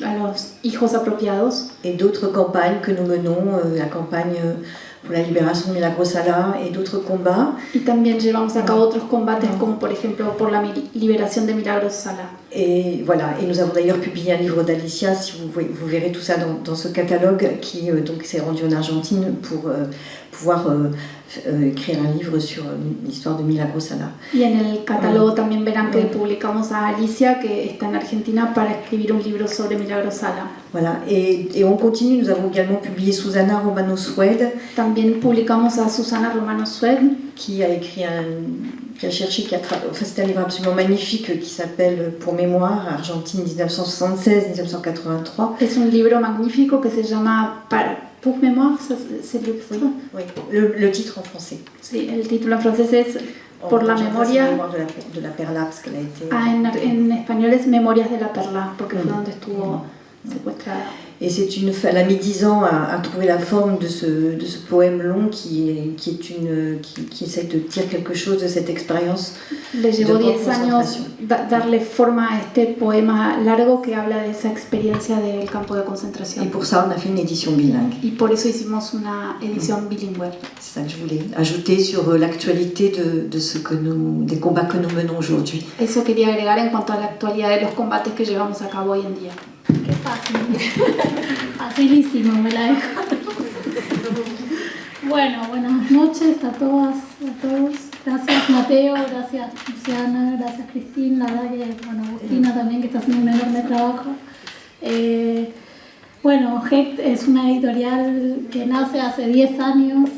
hijos apropiados.
Et d'autres campagnes que nous menons, la campagne pour la libération de Milagros Sala et d'autres combats.
Y también llevamos a cabo otros combates como por ejemplo por la liberación de Milagros Sala.
Et voilà, et nous avons d'ailleurs publié un livre d'Alicia, si vous verrez tout ça dans ce catalogue qui donc s'est rendu en Argentine pour pouvoir écrire un livre sur l'histoire de Milagros Sala.
Y en el catálogo también verán que publicamos a Alicia, que está en Argentina, para escribir un libro sobre Milagros Sala.
Voilà, et on continue, nous avons également publié Susana Romano Sued.
También publicamos a Susana Romano Sued,
qui a écrit c'est un livre absolument magnifique qui s'appelle Pour mémoire, Argentine 1976-1983.
Es un libro magnífico que se llama Pour mémoire, c'est le titre.
Oui, le titre en français.
Sí, el título en francés es Por la memoria
de la Perla, parce qu'elle a été...
en español es Memorias de la Perla, porque fue donde estuvo secuestrada.
Et elle a mis 10 ans à trouver la forme de ce poème long qui essaie de dire quelque chose de cette expérience.
Le llevó 10 años darle forma a este poema largo que habla de esa experiencia del campo de concentración.
Et pour ça, on a fait une édition bilingue.
Y por eso hicimos una edición bilingüe.
C'est ça que je voulais ajouter sur l'actualité des combats que nous menons aujourd'hui.
Eso quería agregar en cuanto a la actualidad de los combates que llevamos a cabo hoy en día.
Qué fácil. Facilísimo, me la dejo. Bueno, buenas noches a todas, a todos. Gracias Mateo, gracias Luciana, gracias Cristina, la verdad que, bueno, Agustina también, que está haciendo un enorme trabajo. Bueno, GECT es una editorial que nace hace 10 años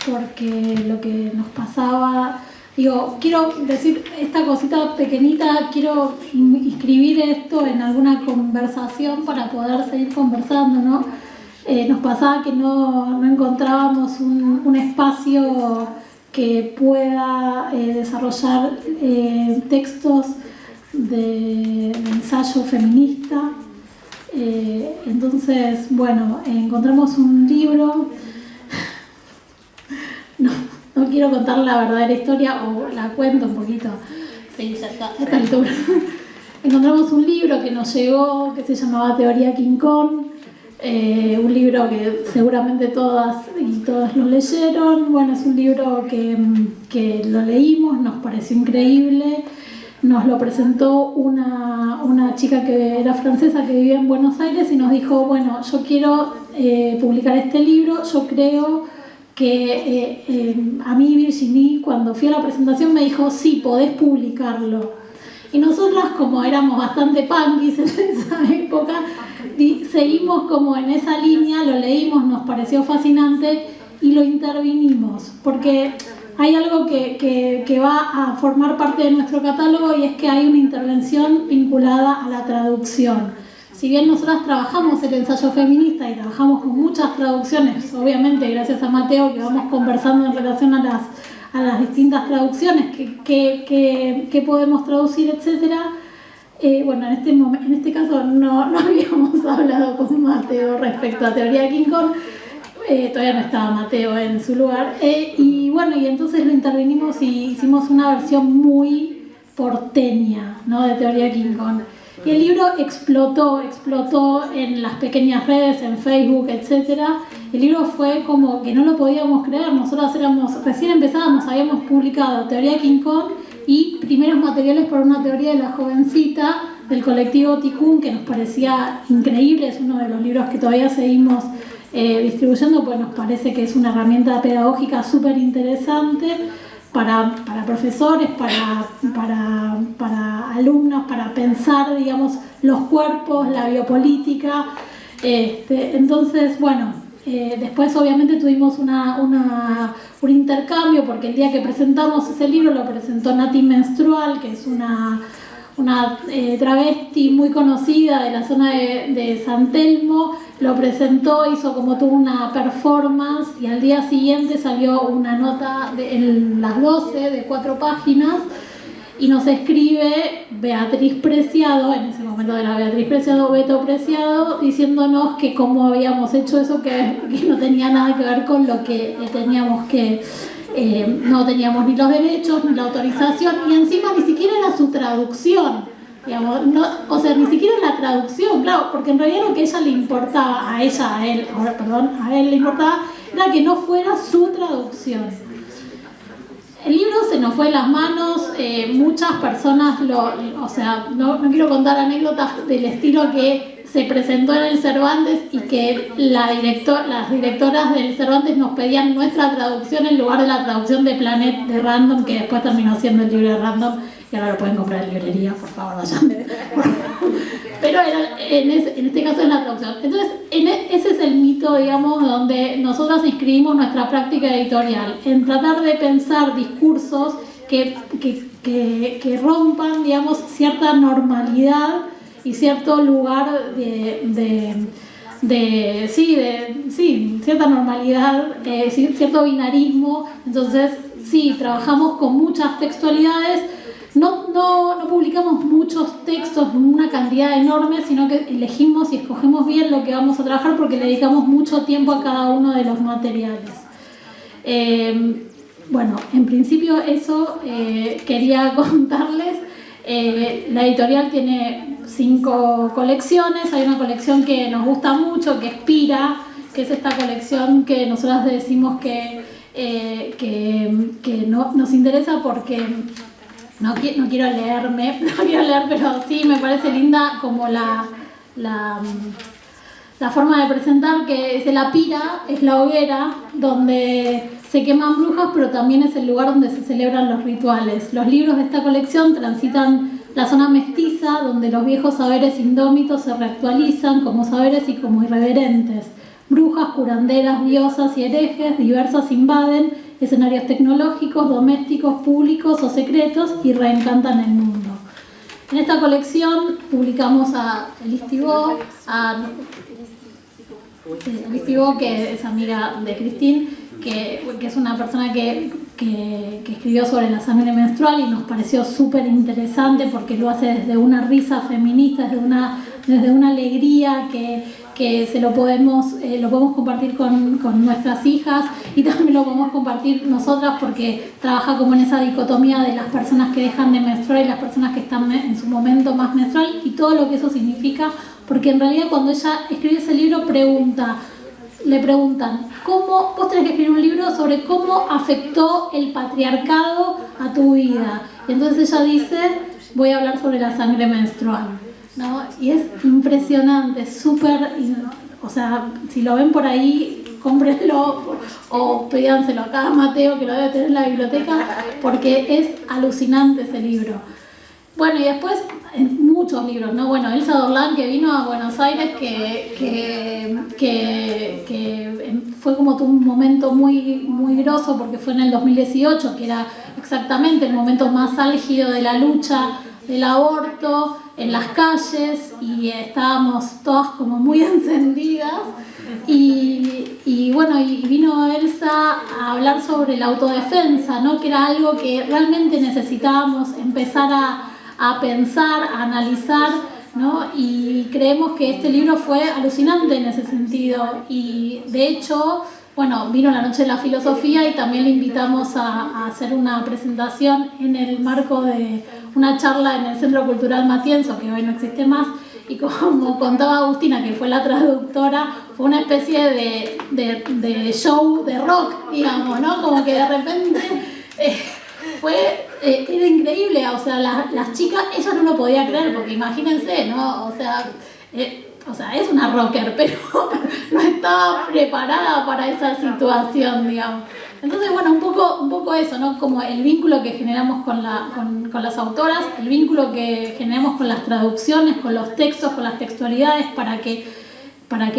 porque lo que nos pasaba... Digo, quiero decir esta cosita pequeñita, quiero inscribir esto en alguna conversación para poder seguir conversando, ¿no? Nos pasaba que no encontrábamos un espacio que pueda desarrollar textos de ensayo feminista. Entonces, bueno, encontramos un libro. No quiero contar la verdadera historia, o la cuento un poquito. Sí, ya está, a esta altura. Encontramos un libro que nos llegó, que se llamaba Teoría King Kong, un libro que seguramente todas y todos lo leyeron. Bueno, es un libro que lo leímos, nos pareció increíble. Nos lo presentó una chica que era francesa que vivía en Buenos Aires y nos dijo, bueno, yo quiero publicar este libro, yo creo que a mí Virginie, cuando fui a la presentación, me dijo, sí, podés publicarlo. Y nosotras, como éramos bastante punkis en esa época, seguimos como en esa línea, lo leímos, nos pareció fascinante y lo intervinimos, porque hay algo que va a formar parte de nuestro catálogo y es que hay una intervención vinculada a la traducción. Si bien nosotras trabajamos el ensayo feminista y trabajamos con muchas traducciones, obviamente gracias a Mateo que vamos conversando en relación a las distintas traducciones que podemos traducir, etcétera. Bueno, en este caso no habíamos hablado con Mateo respecto a Teoría King Kong, todavía no estaba Mateo en su lugar, y bueno, y entonces lo intervinimos y hicimos una versión muy porteña, ¿no?, de Teoría King Kong. Y el libro explotó en las pequeñas redes, en Facebook, etc. El libro fue como que no lo podíamos creer. Nosotros recién empezábamos, habíamos publicado Teoría King Kong y primeros materiales para una teoría de la jovencita del colectivo Tikkun, que nos parecía increíble. Es uno de los libros que todavía seguimos distribuyendo, pues nos parece que es una herramienta pedagógica súper interesante. Para profesores, para alumnos, para pensar, digamos, los cuerpos, la biopolítica. Entonces, bueno, después obviamente tuvimos un intercambio, porque el día que presentamos ese libro lo presentó Nati Menstrual, que es una travesti muy conocida de la zona de San Telmo. Lo presentó, hizo como tuvo una performance y al día siguiente salió una nota en las 12 de 4 páginas y nos escribe Beatriz Preciado, en ese momento era Beatriz Preciado, Beto Preciado, diciéndonos que cómo habíamos hecho eso, que no tenía nada que ver con lo que teníamos que... no teníamos ni los derechos ni la autorización y encima ni siquiera era su traducción. Digamos, o sea, ni siquiera la traducción, claro, porque en realidad lo que a ella le importaba, a él le importaba, era que no fuera su traducción. El libro se nos fue de las manos, muchas personas, o sea, no quiero contar anécdotas del estilo que se presentó en el Cervantes y que las directoras del Cervantes nos pedían nuestra traducción en lugar de la traducción de Planet de Random, que después terminó siendo el libro de Random, y ahora lo pueden comprar en librería, por favor, vayan. Pero en este caso es la traducción. Entonces, ese es el mito, digamos, donde nosotras inscribimos nuestra práctica editorial, en tratar de pensar discursos que rompan, digamos, cierta normalidad y cierto lugar cierta normalidad, cierto binarismo. Entonces, sí, trabajamos con muchas textualidades. no publicamos muchos textos, una cantidad enorme, sino que elegimos y escogemos bien lo que vamos a trabajar porque le dedicamos mucho tiempo a cada uno de los materiales. Bueno, en principio eso quería contarles. La editorial tiene 5 colecciones. Hay una colección que nos gusta mucho, que es Pira, que es esta colección que nosotras decimos que nos interesa porque no quiero leer, pero sí me parece linda como la forma de presentar, que es la pira, es la hoguera donde se queman brujas, pero también es el lugar donde se celebran los rituales. Los libros de esta colección transitan la zona mestiza, donde los viejos saberes indómitos se reactualizan como saberes y como irreverentes. Brujas, curanderas, diosas y herejes diversas invaden escenarios tecnológicos, domésticos, públicos o secretos y reencantan el mundo. En esta colección publicamos a Elise Thibault, que es amiga de Christine, que es una persona que escribió sobre la sangre menstrual y nos pareció súper interesante porque lo hace desde una risa feminista, desde una alegría que lo podemos compartir con nuestras hijas y también lo podemos compartir nosotras porque trabaja como en esa dicotomía de las personas que dejan de menstruar y las personas que están en su momento más menstrual y todo lo que eso significa, porque en realidad cuando ella escribe ese libro le preguntan, ¿cómo vos tenés que escribir un libro sobre cómo afectó el patriarcado a tu vida? Y entonces ella dice, voy a hablar sobre la sangre menstrual, ¿no? Y es impresionante, súper, o sea, si lo ven por ahí, cómprenlo o pídanselo acá a Mateo, que lo debe tener en la biblioteca, porque es alucinante ese libro. Bueno, y después muchos libros, ¿no? Bueno, Elsa Dorlán, que vino a Buenos Aires, que fue como un momento muy, muy groso porque fue en el 2018, que era exactamente el momento más álgido de la lucha del aborto en las calles y estábamos todas como muy encendidas y bueno, y vino Elsa a hablar sobre la autodefensa, ¿no? Que era algo que realmente necesitábamos empezar a pensar, a analizar, ¿no? Y creemos que este libro fue alucinante en ese sentido y de hecho, bueno, vino la Noche de la Filosofía y también le invitamos a hacer una presentación en el marco de una charla en el Centro Cultural Matienzo, que hoy no existe más, y como contaba Agustina, que fue la traductora, fue una especie de show de rock, digamos, ¿no? Como que de repente era increíble, o sea, las chicas, ella no lo podía creer, porque imagínense, ¿no? O sea, es una rocker, pero no estaba preparada para esa situación, digamos. Entonces, bueno, un poco eso, ¿no? Como el vínculo que generamos con las autoras, el vínculo que generamos con las traducciones, con los textos, con las textualidades, para que los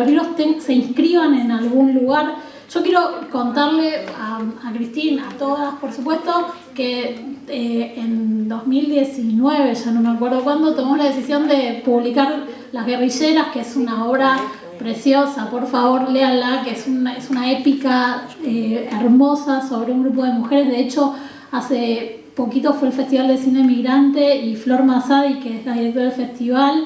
libros se inscriban en algún lugar. Yo quiero contarle a Christine, a todas, por supuesto, que en 2019, ya no me acuerdo cuándo, tomamos la decisión de publicar Las Guerrilleras, que es una obra preciosa, por favor léanla, que es una épica hermosa sobre un grupo de mujeres. De hecho, hace poquito fue el Festival de Cine Migrante y Flor Masadi, que es la directora del festival,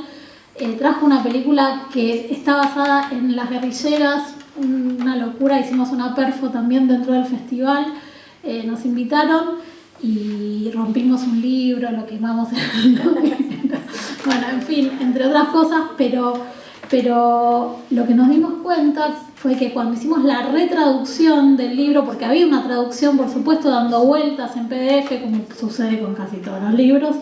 trajo una película que está basada en Las Guerrilleras, una locura. Hicimos una perfo también dentro del festival, nos invitaron y rompimos un libro, lo quemamos bueno, en fin, entre otras cosas, pero lo que nos dimos cuenta fue que cuando hicimos la retraducción del libro, porque había una traducción, por supuesto, dando vueltas en PDF, como sucede con casi todos los libros,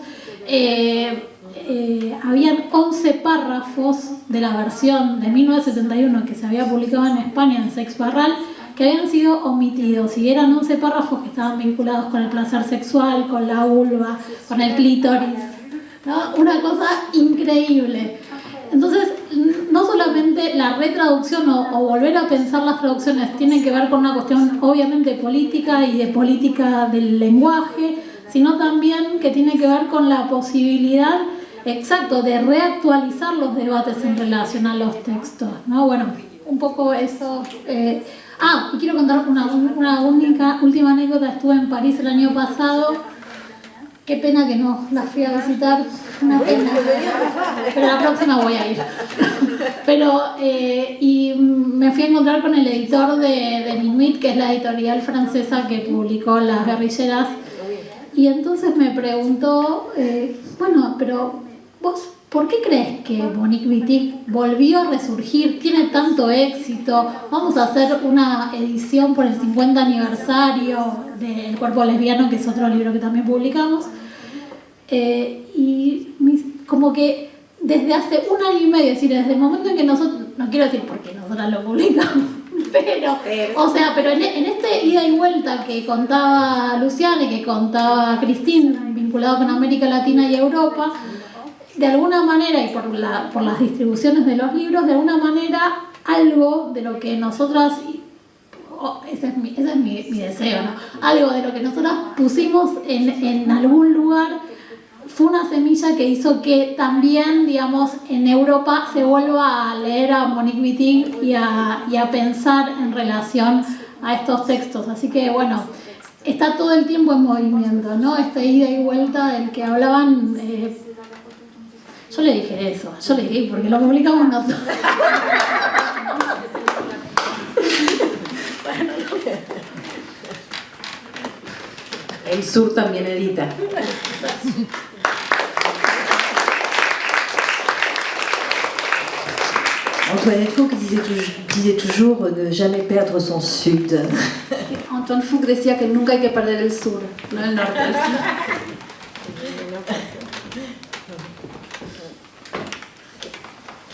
habían 11 párrafos de la versión de 1971 que se había publicado en España en Sex Barral, que habían sido omitidos, y eran 11 párrafos que estaban vinculados con el placer sexual, con la vulva, con el clítoris, ¿no? Una cosa increíble. Entonces, no solamente la retraducción o volver a pensar las traducciones tiene que ver con una cuestión obviamente política y de política del lenguaje, sino también que tiene que ver con la posibilidad, exacto, de reactualizar los debates en relación a los textos, ¿no? Bueno, un poco eso. Ah, y quiero contar una última anécdota. Estuve en París el año pasado. Qué pena que no la fui a visitar. Una pena. Pero la próxima voy a ir. Pero, y me fui a encontrar con el editor de Minuit, que es la editorial francesa que publicó Las Guerrilleras. Y entonces me preguntó, bueno, pero vos, ¿por qué crees que Monique Wittig volvió a resurgir? Tiene tanto éxito. Vamos a hacer una edición por el 50 aniversario de El cuerpo lesbiano, que es otro libro que también publicamos. Y como que desde hace un año y medio, es decir, desde el momento en que nosotros, no quiero decir porque nosotras lo publicamos, pero en este ida y vuelta que contaba Luciana y que contaba Christine, vinculado con América Latina y Europa, de alguna manera, y por las distribuciones de los libros, de alguna manera algo de lo que nosotras, ese es mi deseo, ¿no? Algo de lo que nosotras pusimos en algún lugar fue una semilla que hizo que también, digamos, en Europa se vuelva a leer a Monique Wittig y a pensar en relación a estos textos. Así que, bueno, está todo el tiempo en movimiento, ¿no? Esta ida y vuelta del que hablaban. Yo le dije eso, porque lo publicamos nosotros.
El Sur también edita.
Antoinette Fouque disait toujours ne jamais perdre son sud.
Antoine Fouque decía que nunca hay que perder el sur, no el norte.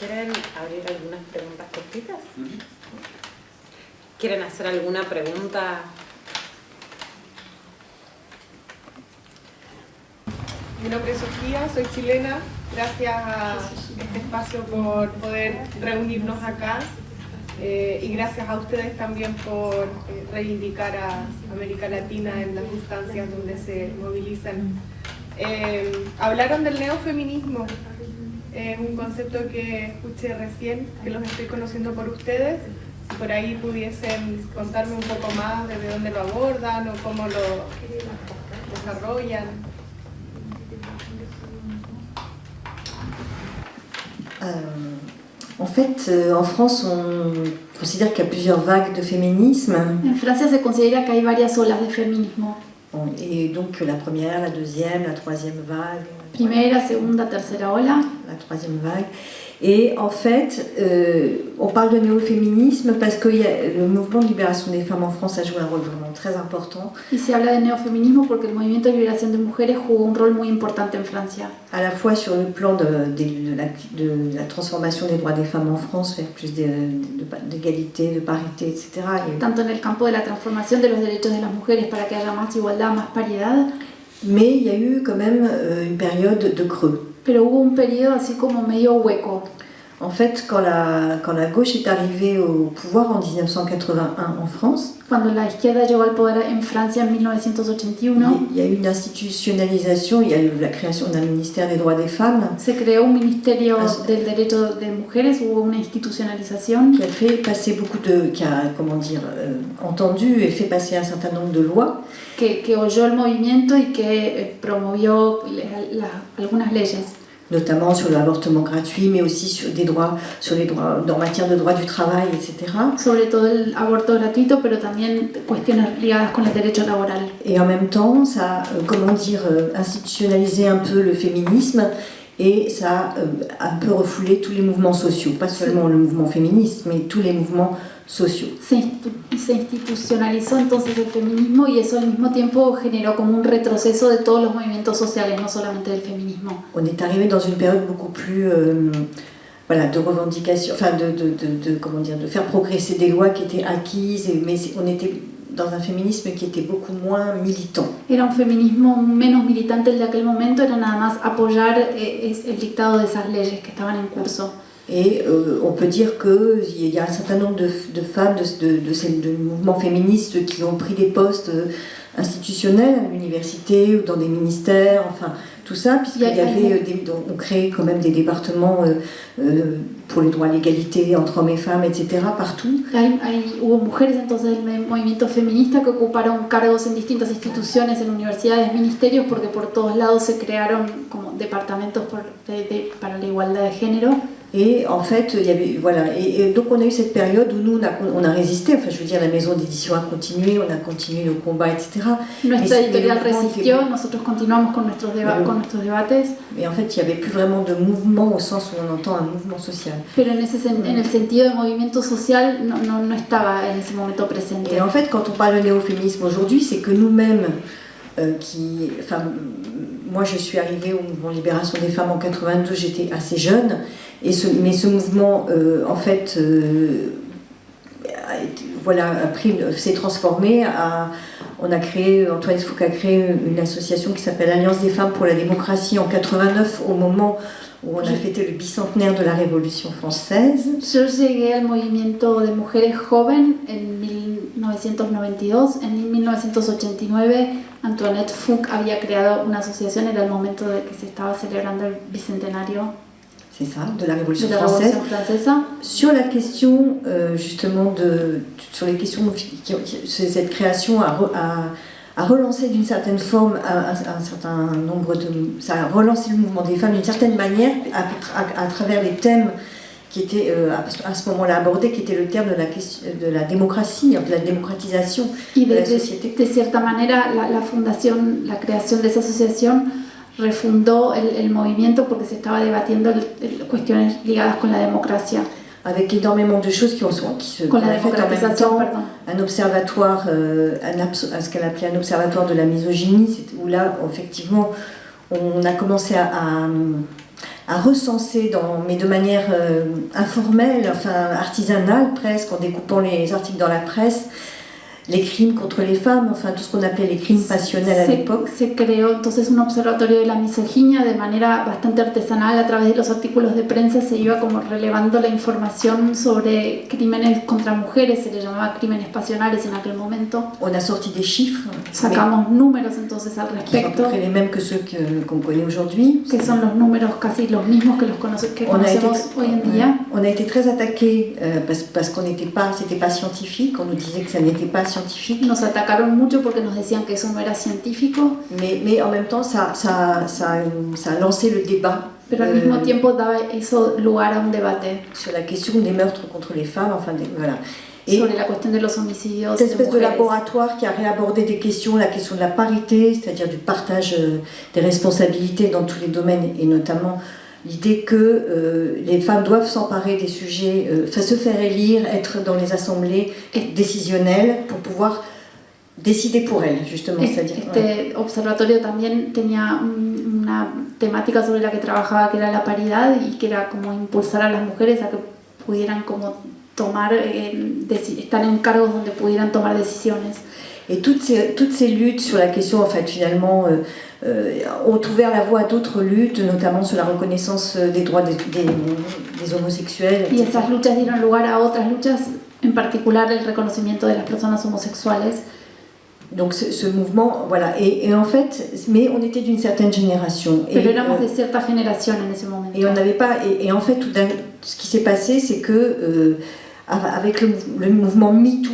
¿Quieren abrir algunas preguntas cortitas? ¿Quieren hacer alguna pregunta?
Mi nombre es Sofía, soy chilena. Gracias a este espacio por poder reunirnos acá y gracias a ustedes también por reivindicar a América Latina en las instancias donde se movilizan. Hablaron del neofeminismo, es un concepto que escuché recién, que los estoy conociendo por ustedes. Si por ahí pudiesen contarme un poco más de dónde lo abordan o cómo lo desarrollan.
En fait, en France, on considère qu'il y a plusieurs vagues de féminisme.
En Francia se considera que hay varias olas de feminismo.
Et donc la première, la deuxième, la troisième vague.
Primera, segunda, tercera ola.
La troisième vague. Et en fait, on parle de néo-féminisme parce que le mouvement de libération des femmes en France a joué un rôle vraiment très important.
Y se habla de neofeminismo porque el movimiento de liberación de mujeres jugó un rol muy importante en Francia.
À la fois sur le plan de la transformation des droits des femmes en France vers plus d'égalité, de parité, etc.
Tanto en el campo de la transformación de los derechos de las mujeres para que haya más igualdad, más paridad.
Mais il y a eu quand même une période de creux.
Pero hubo un periodo así como medio hueco.
En fait, quand la gauche est arrivée au pouvoir en 1981 en France,
Cuando la izquierda llegó al poder en Francia en 1981,
il y a eu une institutionnalisation, il y a eu la création d'un ministère des droits des femmes
se creó un ministerio del derecho de mujeres, hubo una institucionalización
qui a fait passer qui a, entendu et fait passer un certain nombre de lois.
que oyó el movimiento y que promovió algunas leyes.
Notamment sur l'avortement gratuit, mais aussi sur les droits en matière de droit du travail, etc.
Sobre todo el aborto gratuito, pero también cuestiones ligadas con el derecho laboral.
Et en même temps, ça a institutionnalisé un peu le féminisme et ça a un peu refoulé tous les mouvements sociaux, pas seulement le mouvement féministe, mais tous les mouvements sociaux.
Se institucionalizó entonces el feminismo y eso al mismo tiempo generó como un retroceso de todos los movimientos sociales, no solamente del feminismo.
On est arrivé dans une période beaucoup plus de revendication, de faire progresser des lois qui étaient acquises, mais on était dans un féminisme qui était beaucoup moins militant.
Era un feminismo menos militante el de aquel momento, era nada más apoyar el dictado de esas leyes que estaban en curso.
Et on peut dire qu'il y a un certain nombre de femmes de mouvements féministes qui ont pris des postes institutionnels à l'université ou dans des ministères, enfin tout ça, puisqu'il y avait on créait quand même des départements pour les droits à l'égalité entre hommes et femmes, etc. partout.
Hubo mujeres entonces del movimiento feminista que ocuparon cargos en distintas instituciones, en universidades, ministerios, porque por todos lados se crearon como departamentos para la igualdad de género.
Et en fait, il y avait, voilà, et donc on a eu cette période où nous, on a résisté, enfin je veux dire, la maison d'édition a continué, on a continué nos combats, etc.
Nuestra editorial resistió, nosotros continuamos con nuestros debates.
Mais en fait, il n'y avait plus vraiment de mouvement au sens où on entend un mouvement social.
Pero en el sentido de movimiento social no estaba en ese momento presente.
Et en fait, quand on parle de néo-féminisme aujourd'hui, c'est que nous-mêmes, moi je suis arrivée au mouvement Libération des femmes en 82, j'étais assez jeune, mais ce mouvement en fait s'est transformé. Antoine Fouque a créé une association qui s'appelle Alliance des femmes pour la démocratie en 89, au moment où on a fêté le bicentenaire de la Révolution française.
Yo llegué al movimiento de mujeres joven en 1992. En 1989 Antoinette Fouque había creado una asociación, era el momento de que se estaba celebrando el bicentenario
c'est ça, de la Révolution française. Sur la question, justement, sur les questions, cette création a relancé d'une certaine forme un certain nombre ça a relancé le mouvement des femmes d'une certaine manière à travers les thèmes qui étaient à ce moment-là abordés, qui était le terme de la démocratie, de la démocratisation de la société.
De cierta manera, la creación de esa asociación refundó el movimiento porque se estaba debatiendo cuestiones ligadas con la democracia.
Avec énormément de choses qui ont fait en même temps un observatoire, ce qu'elle appelait un observatoire de la misogynie, où là, effectivement, on a commencé à recenser, mais de manière informelle, enfin artisanale presque, en découpant les articles dans la presse, les crimes contre les femmes, enfin tout ce qu'on appelait les crimes passionnels à l'époque.
Se creó entonces un observatorio de la misoginia de manera bastante artesanal. A través de los artículos de prensa se iba como relevando la información sobre crímenes contra mujeres, se le llamaba crímenes pasionales en aquel momento.
On a sorti des chiffres.
Sacamos números entonces al respecto.
Qui sont à peu près les mêmes que ceux qu'on connaît aujourd'hui.
Que son los números casi los mismos que conocemos hoy en día.
On a été très attaqués parce qu'on c'était pas scientifique, on nous disait que ça n'était pas scientifique.
Nos atacaron mucho porque nos decían que eso no era científico.
Mais en même temps, ça a lancé le débat.
Pero al mismo tiempo daba eso lugar a un debate.
Sur la question des meurtres contre les femmes, enfin voilà.
Et sobre la cuestión de los homicidios.
Cette espèce de laboratoire qui a réabordé des questions, la question de la parité, c'est-à-dire du partage des responsabilités dans tous les domaines, et notamment l'idée que les femmes doivent s'emparer des sujets, se faire élire, être dans les assemblées décisionnelles pour pouvoir décider por elles, justement.
Este observatorio también tenía una temática sobre la que trabajaba, que era la paridad, y que era como impulsar a las mujeres a que pudieran como estar en cargos donde pudieran tomar decisiones.
Et toutes ces luttes sur la question, en fait, finalement, ont ouvert la voie à d'autres luttes, notamment sur la reconnaissance des droits des homosexuels.
Y esas luchas dieron lugar a otras luchas, en particular el reconocimiento de las personas homosexuales.
Donc ce mouvement, voilà, et en fait, mais on était d'une certaine génération.
Pero éramos de cierta generación en ese momento.
Et on n'avait pas, et en fait, ce qui s'est passé, c'est que avec le mouvement MeToo,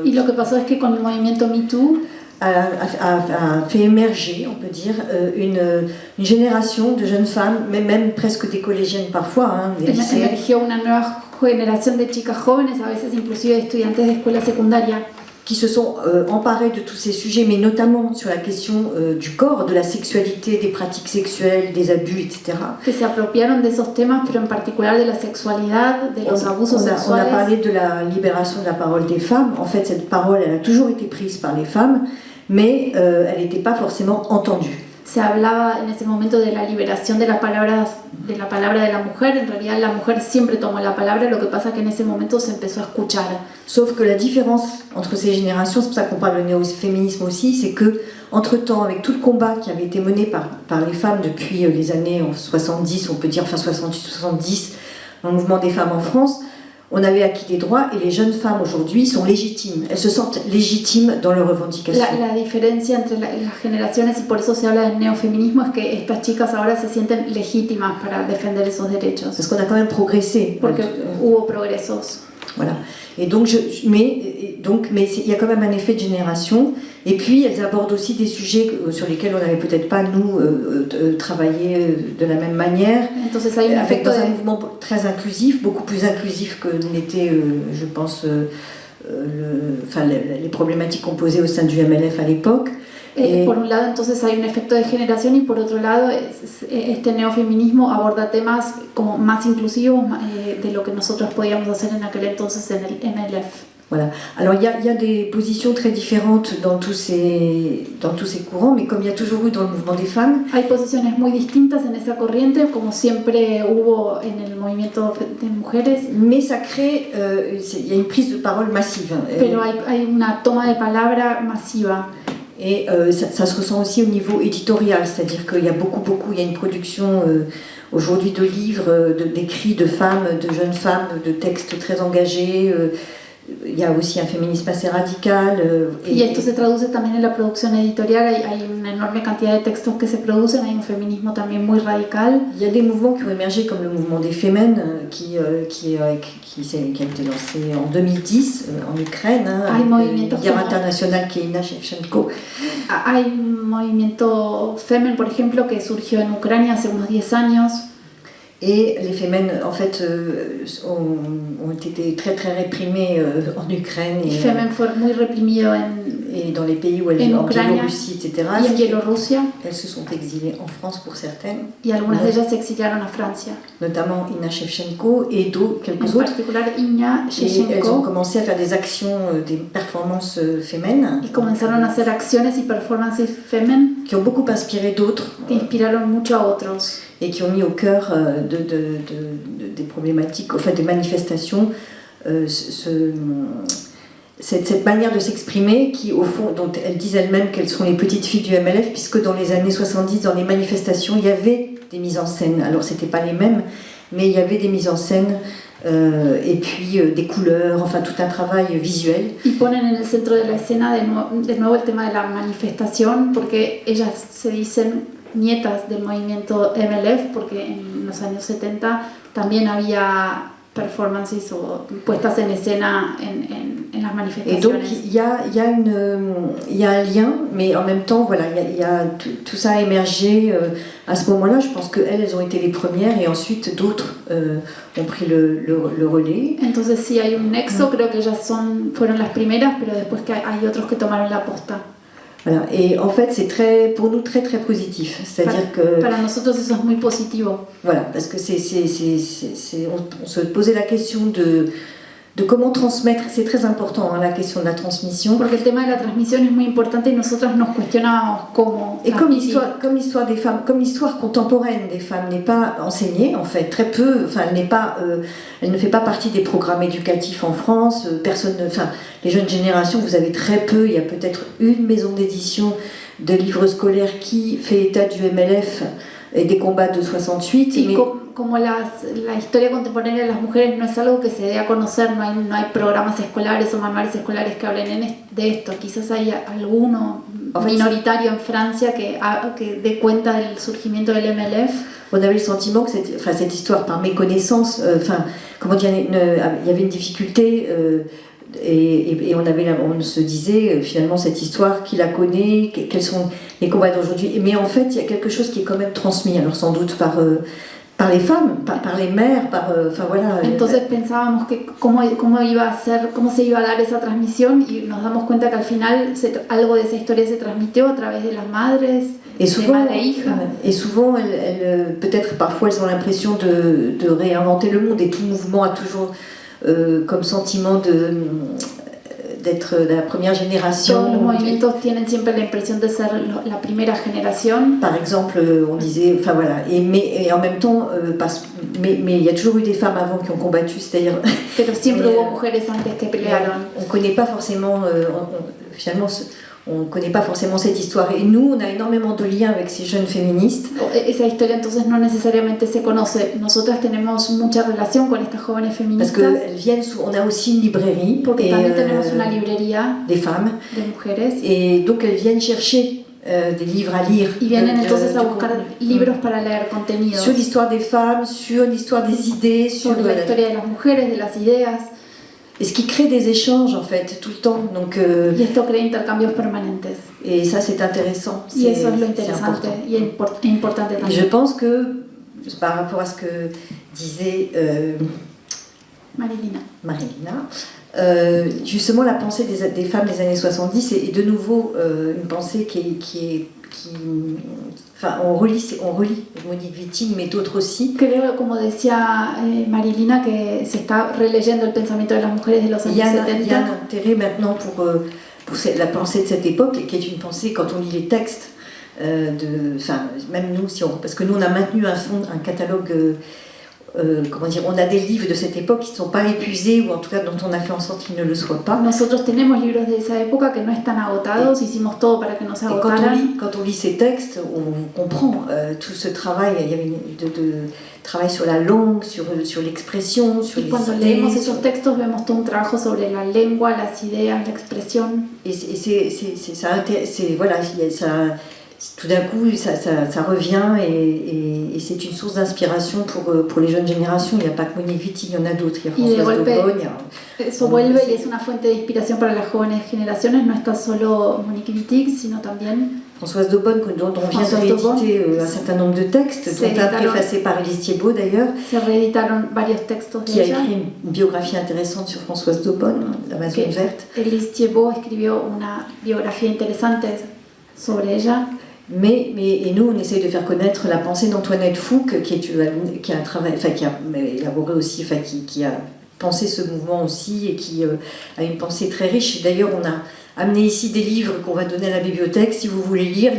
y lo que pasó es que con el movimiento MeToo
a fait émerger, on peut dire, une génération de jeunes femmes, même presque des collégiennes parfois, des lycéennes.
Emergió una nueva generación de chicas jóvenes, a veces inclusive estudiantes de escuela secundaria,
qui se sont emparés de tous ces sujets, mais notamment sur la question du corps, de la sexualité, des pratiques sexuelles, des abus, etc.
Que se apropiaron de esos temas, pero en particular de la sexualidad, de los abusos sexuales.
On a parlé de la libération de la parole des femmes. En fait, cette parole, elle a toujours été prise par les femmes, mais elle n'était pas forcément entendue.
Se hablaba en ese momento de la liberación de la palabra de la mujer. En realidad la mujer siempre tomó la palabra, lo que pasa que en ese momento se empezó a escuchar.
Sauf que la différence entre ces générations, c'est pour ça qu'on parle de néo-féminisme aussi, c'est que entre-temps, avec tout le combat qui avait été mené par les femmes depuis les années 70, on peut dire, enfin 68-70, dans le mouvement des femmes en France, on avait acquis des droits et les jeunes femmes aujourd'hui sont légitimes. Elles se sentent légitimes dans leurs revendications.
La diferencia entre las generaciones, y por eso se habla del neofeminismo, es que estas chicas ahora se sienten legítimas para defender esos derechos.
Parce qu'on a quand même progressé.
Porque hubo progresos.
Voilà. Et donc, mais il y a quand même un effet de génération. Et puis, elles abordent aussi des sujets sur lesquels on n'avait peut-être pas, nous, travaillé de la même manière.
Entonces, hay un
avec
efecto
un mouvement très inclusif, beaucoup plus inclusif que n'était, je pense, les problématiques qu'on posait au sein du MLF à l'époque.
Por un lado, entonces hay un efecto de generación, y por otro lado, este neofeminismo aborda temas como más inclusivos de lo que nosotros podíamos hacer en aquel entonces en el MLF.
Voilà. Alors il y a des positions très différentes dans tous ces courants, mais comme il y a toujours eu dans le mouvement des femmes,
hay posiciones muy distintas en esa corriente, como siempre hubo en el movimiento de mujeres.
Mais ça crée, il y a une prise de parole massive.
Pero hay una toma de palabra masiva.
Et ça se ressent aussi au niveau éditorial, c'est-à-dire qu'il y a il y a une production aujourd'hui de livres, d'écrits de femmes, de jeunes femmes, de textes très engagés. Il y a aussi un féminisme assez radical.
Y esto se traduce también en la producción editorial. Hay una enorme cantidad de textos que se producen. Hay un feminismo también muy radical.
Il y a des mouvements qui ont émergé, comme le mouvement des Femmes, qui a été lancé en 2010 en Ukraine, avec une guerre internationale qui est Inna Shevchenko.
Hay un movimiento Femen, por ejemplo, que surgió en Ucrania hace unos 10 años.
Et les Femmes, en fait, ont été très très réprimées en Ukraine.
Y Femen fue muy reprimido
et dans les pays où elles vivent, en Biélorussie, etc.
Y en Bielorrusia.
Elles se sont exilées en France pour certaines.
Y algunas de ellas se exiliaron a Francia.
Notamment Inna Shevchenko et quelques autres.
En particular Inna Shevchenko.
Et elles ont commencé à faire des actions, des performances féminines.
Y comenzaron a hacer acciones y performances Femen.
Qui ont beaucoup inspiré d'autres.
Que inspiraron mucho a otros.
Et qui ont mis au cœur des problématiques, en fait des manifestations, cette manière de s'exprimer qui, au fond, dont elles disent elles-mêmes qu'elles sont les petites filles du MLF, puisque dans les années 70, dans les manifestations, il y avait des mises en scène. Alors, c'était pas les mêmes, mais il y avait des mises en scène et puis des couleurs, enfin tout un travail visuel.
Y ponen en el centro de la escena de nuevo el tema de la manifestación, porque ellas se dicen nietas del movimiento MLF, porque en los años 70 también había performances o puestas en escena en las manifestaciones.
Et donc il y a un lien, mais en même temps, voilà, tout ça a émergé à ce moment-là. Je pense qu'elles ont été les premières et ensuite d'autres ont pris le relais.
Entonces sí hay un nexo, creo que ellas fueron las primeras, pero después que hay otros que tomaron la posta.
Voilà. Et en fait, c'est pour nous très très positif. C'est-à-dire que
para nosotros eso es muy positivo.
Voilà, parce que on se posait la question de comment transmettre. C'est très important, la question de la transmission.
Porque el tema de la transmisión es muy importante y nosotras nos cuestionábamos cómo.
Et comme l'histoire des femmes, comme l'histoire contemporaine des femmes n'est pas enseignée, en fait, très peu. Enfin, elle ne fait pas partie des programmes éducatifs en France. Les jeunes générations, vous avez très peu. Il y a peut-être une maison d'édition de livres scolaires qui fait état du MLF et des combats de 68.
Y como la historia contemporánea de las mujeres no es algo que se dé a conocer, no hay programas escolares o manuales escolares que hablen de esto. Quizás hay alguno minoritario en Francia que dé cuenta del surgimiento del MLF.
On avait le sentiment que cette histoire, par méconnaissance, il y avait une difficulté. Et on se disait finalement cette histoire, qui la connaît, quels sont les combats d'aujourd'hui. Mais en fait, il y a quelque chose qui est quand même transmis, alors sans doute par les femmes, par les mères, voilà.
Entonces pensábamos que cómo se iba a dar esa transmisión, y nos damos cuenta que al final algo de esa historia se transmitió a través de las madres.
Et souvent,
et
souvent peut-être parfois elles ont l'impression de réinventer le monde, et tout mouvement a toujours comme sentiment d'être de la première génération.
Todos los movimientos tienen siempre la impresión de ser la primera generación.
Par exemple, on disait, enfin voilà, et en même temps, mais il y a toujours eu des femmes avant qui ont combattu, c'est-à-dire.
Pero siempre hubo mujeres antes que pelearon.
On connaît pas forcément, finalement, on ne connaît pas forcément cette histoire. Et nous, on a énormément de liens avec ces jeunes féministes.
Esa historia entonces no necesariamente se conoce. Nosotras tenemos mucha relación con estas jóvenes
Parce
feministas
qu'elles viennent on a aussi une librairie
porque también tenemos una librería
des femmes.
de mujeres
Et donc elles viennent chercher des livres à lire.
y vienen entonces a buscar libros para leer contenidos
Sur l'histoire des femmes, sur l'histoire des idées, sur
sobre la historia de las mujeres, de las ideas.
et ce qui crée des échanges en fait tout le temps. Donc,
Y esto crea intercambios permanentes.
et ça c'est intéressant.
Y eso es lo
c'est
interesante
important.
y importante
Et je
también.
pense que par rapport à ce que disait
Marilina.
Marilina, justement la pensée des femmes des années 70 est de nouveau une pensée enfin on relit Monique Wittig mais d'autres aussi.
Creo, como decía Marilina, que se está releyendo el pensamiento de las mujeres de los
Il y
años
a
70.
un intérêt maintenant pour la pensée de cette époque, qui est une pensée, quand on lit les textes, même nous, parce que nous on a maintenu un catalogue, comment dire, on a des livres de cette époque qui ne sont pas épuisés, ou en tout cas dont on a fait en sorte qu'ils ne le soient pas.
Nosotros tenemos libros de esa época que no están agotados, hicimos todo para que no se
Et
agotaran.
quand on lit ces textes, on comprend tout ce travail. Il y avait de travail sur la langue, sur l'expression, sur
Y
les
cuando
idées.
leemos esos textos vemos todo un trabajo sobre la lengua, las ideas, la expresión.
Et voilà, tout d'un coup, ça revient et c'est une source d'inspiration pour les jeunes générations. Il n'y a pas que Monique Wittig, il y en a d'autres. Il y a Françoise Daubonne.
Eso vuelve y es una fuente de inspiración para las jóvenes generaciones. No está solo Monique Wittig, sino también
Françoise Daubonne, dont on vient de rééditer un certain nombre de textes, dont un préfacé par Élise Thiebaud d'ailleurs,
se reeditaron varios textos
qui
de
a
ella.
écrit une biographie intéressante sur Françoise Daubonne, l'Amazone verte.
Élise Thiebaud escribió una biografía interesante sobre ella.
Et nous, on essaye de faire connaître la pensée d'Antoinette Fouque, qui a élaboré aussi, qui a pensé ce mouvement aussi, et qui a une pensée très riche. D'ailleurs, on a amené ici des livres qu'on va donner à la bibliothèque, si vous voulez lire.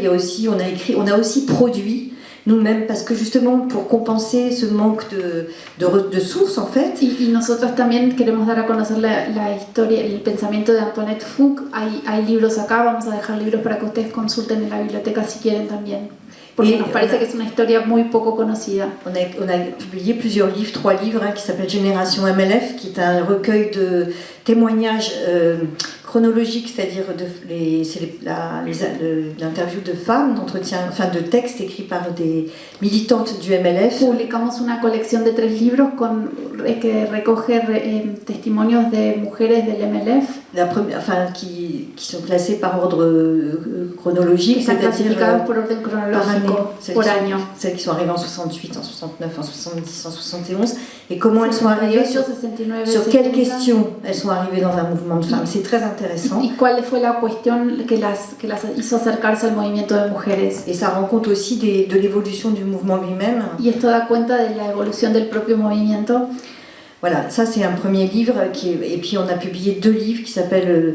On a aussi produit nous-mêmes, parce que justement, pour compenser ce manque de sources, en fait.
Y nosotros también queremos dar a conocer la historia, el pensamiento de Antoinette Fouque. Hay libros acá, vamos a dejar libros para que ustedes consulten en la biblioteca si quieren también. Porque nos parece que es una historia muy poco conocida.
On a publié plusieurs livres, 3 livres, qui s'appelle Génération MLF, qui est un recueil de témoignages chronologiques, c'est-à-dire l'interview de femmes, de textes écrits par des militantes du MLF.
Publicamos una colección de 3 libros que recoge testimonios de mujeres del MLF.
Qui sont classés par ordre chronologique, c'est-à-dire
por orden cronológico, por año.
Celles qui sont arrivées en 68, en 69, en 70, en 71, et comment elles sont arrivées, sur quelles questions elles sont arrivées dans un mouvement de femmes. C'est très intéressant.
¿Y cuál fue la cuestión que las hizo acercarse al movimiento de mujeres?
Et ça rend compte aussi de l'évolution du mouvement lui-même.
Y esto da cuenta de la evolución del propio movimiento.
Voilà, ça c'est un premier livre, et puis on a publié 2 livres qui s'appellent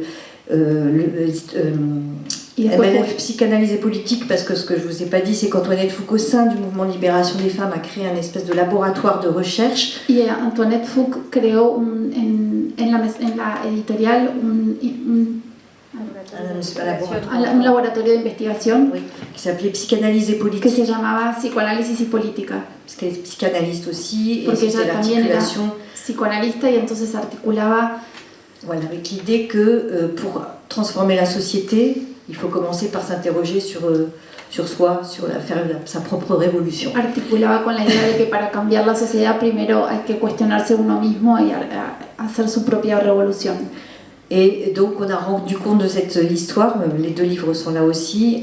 MLF Psychanalyse et politique, parce que ce que je ne vous ai pas dit, c'est qu'Antoinette Fouque, au sein du mouvement de libération des femmes, a créé un espèce de laboratoire de recherche.
Y Antoinette Fouque creó en la editorial un laboratorio de investigación,
oui, qui s'appelait Psychanalyse et politique.
Que se llamaba Psicoanálisis y Política.
Parce qu'elle est psychanalyste aussi,
Porque
et c'était l'articulation.
Psicoanalista y entonces articulaba.
Voilà, avec l'idée que pour transformer la société, il faut commencer par s'interroger sur soi, faire sa propre révolution.
Articulaba con la idea de que para cambiar la sociedad primero hay que cuestionarse uno mismo y hacer su propia revolución.
Et donc on a rendu compte de cette histoire, les 2 livres sont là aussi,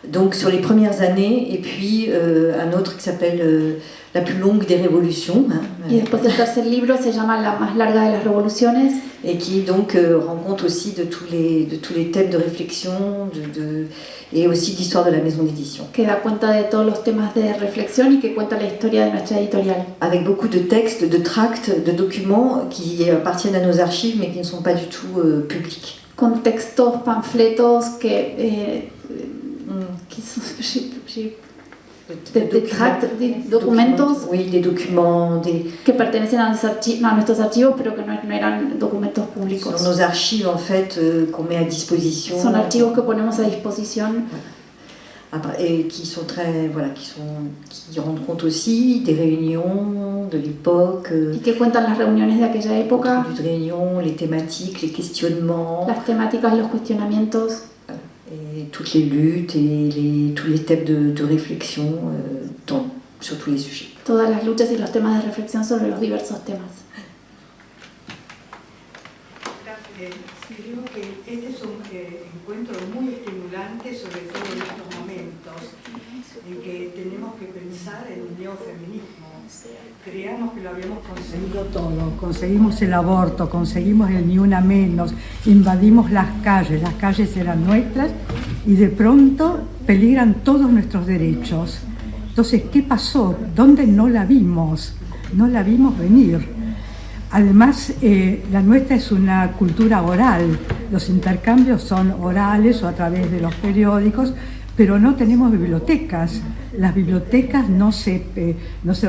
donc sur les premières années, et puis un autre qui s'appelle La plus longue des révolutions.
Y después el tercer libro se llama La más larga de las revoluciones.
Et qui donc rend compte aussi de tous les thèmes de réflexion et aussi de l'histoire de la maison d'édition.
Que da cuenta de todos los temas de reflexión y que cuenta la historia de nuestra editorial.
Avec beaucoup de textes, de tracts, de documents qui appartiennent à nos archives mais qui ne sont pas du tout publics.
Con textos, panfletos que documentos
Oui, des documents,
que pertenecen a nuestros archivos, pero que no eran documentos públicos.
sur nos archives en fait qu'on met à disposition.
Son archivos que ponemos a disposición
Et qui sont très, voilà, qui rendent compte aussi des réunions de l'époque.
y que cuentan las reuniones de aquella época,
Les réunions, les thématiques, les questionnements.
las temáticas, los cuestionamientos.
Et toutes les luttes et tous les thèmes de réflexion sur tous les sujets.
Todas las luchas y los temas de reflexión sobre los diversos temas.
Creo que este es un encuentro muy estimulante, sobre todo en estos momentos en que tenemos que pensar en un neofeminismo. Creíamos que lo habíamos conseguido todo, conseguimos el aborto, conseguimos el ni una menos, invadimos las calles eran nuestras y de pronto peligran todos nuestros derechos. Entonces, ¿qué pasó? ¿Dónde no la vimos? No la vimos venir. Además, la nuestra es una cultura oral, los intercambios son orales o a través de los periódicos, pero no tenemos bibliotecas. Las bibliotecas no se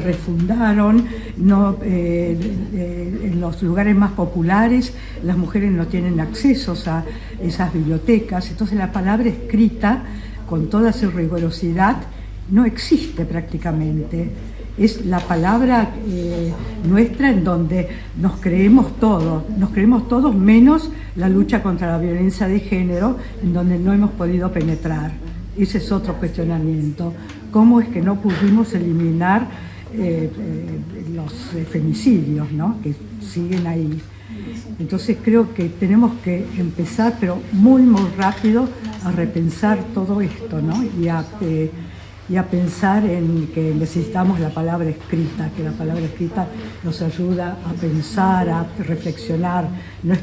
refundaron, en los lugares más populares las mujeres no tienen acceso a esas bibliotecas, entonces la palabra escrita, con toda su rigurosidad, no existe prácticamente. Es la palabra nuestra en donde nos creemos todos menos la lucha contra la violencia de género, en donde no hemos podido penetrar. Ese es otro cuestionamiento. ¿Cómo es que no pudimos eliminar los femicidios, ¿no? Que siguen ahí? Entonces creo que tenemos que empezar, pero muy, muy rápido, a repensar todo esto, ¿no? Y a pensar en que necesitamos la palabra escrita, que la palabra escrita nos ayuda a pensar, a reflexionar. No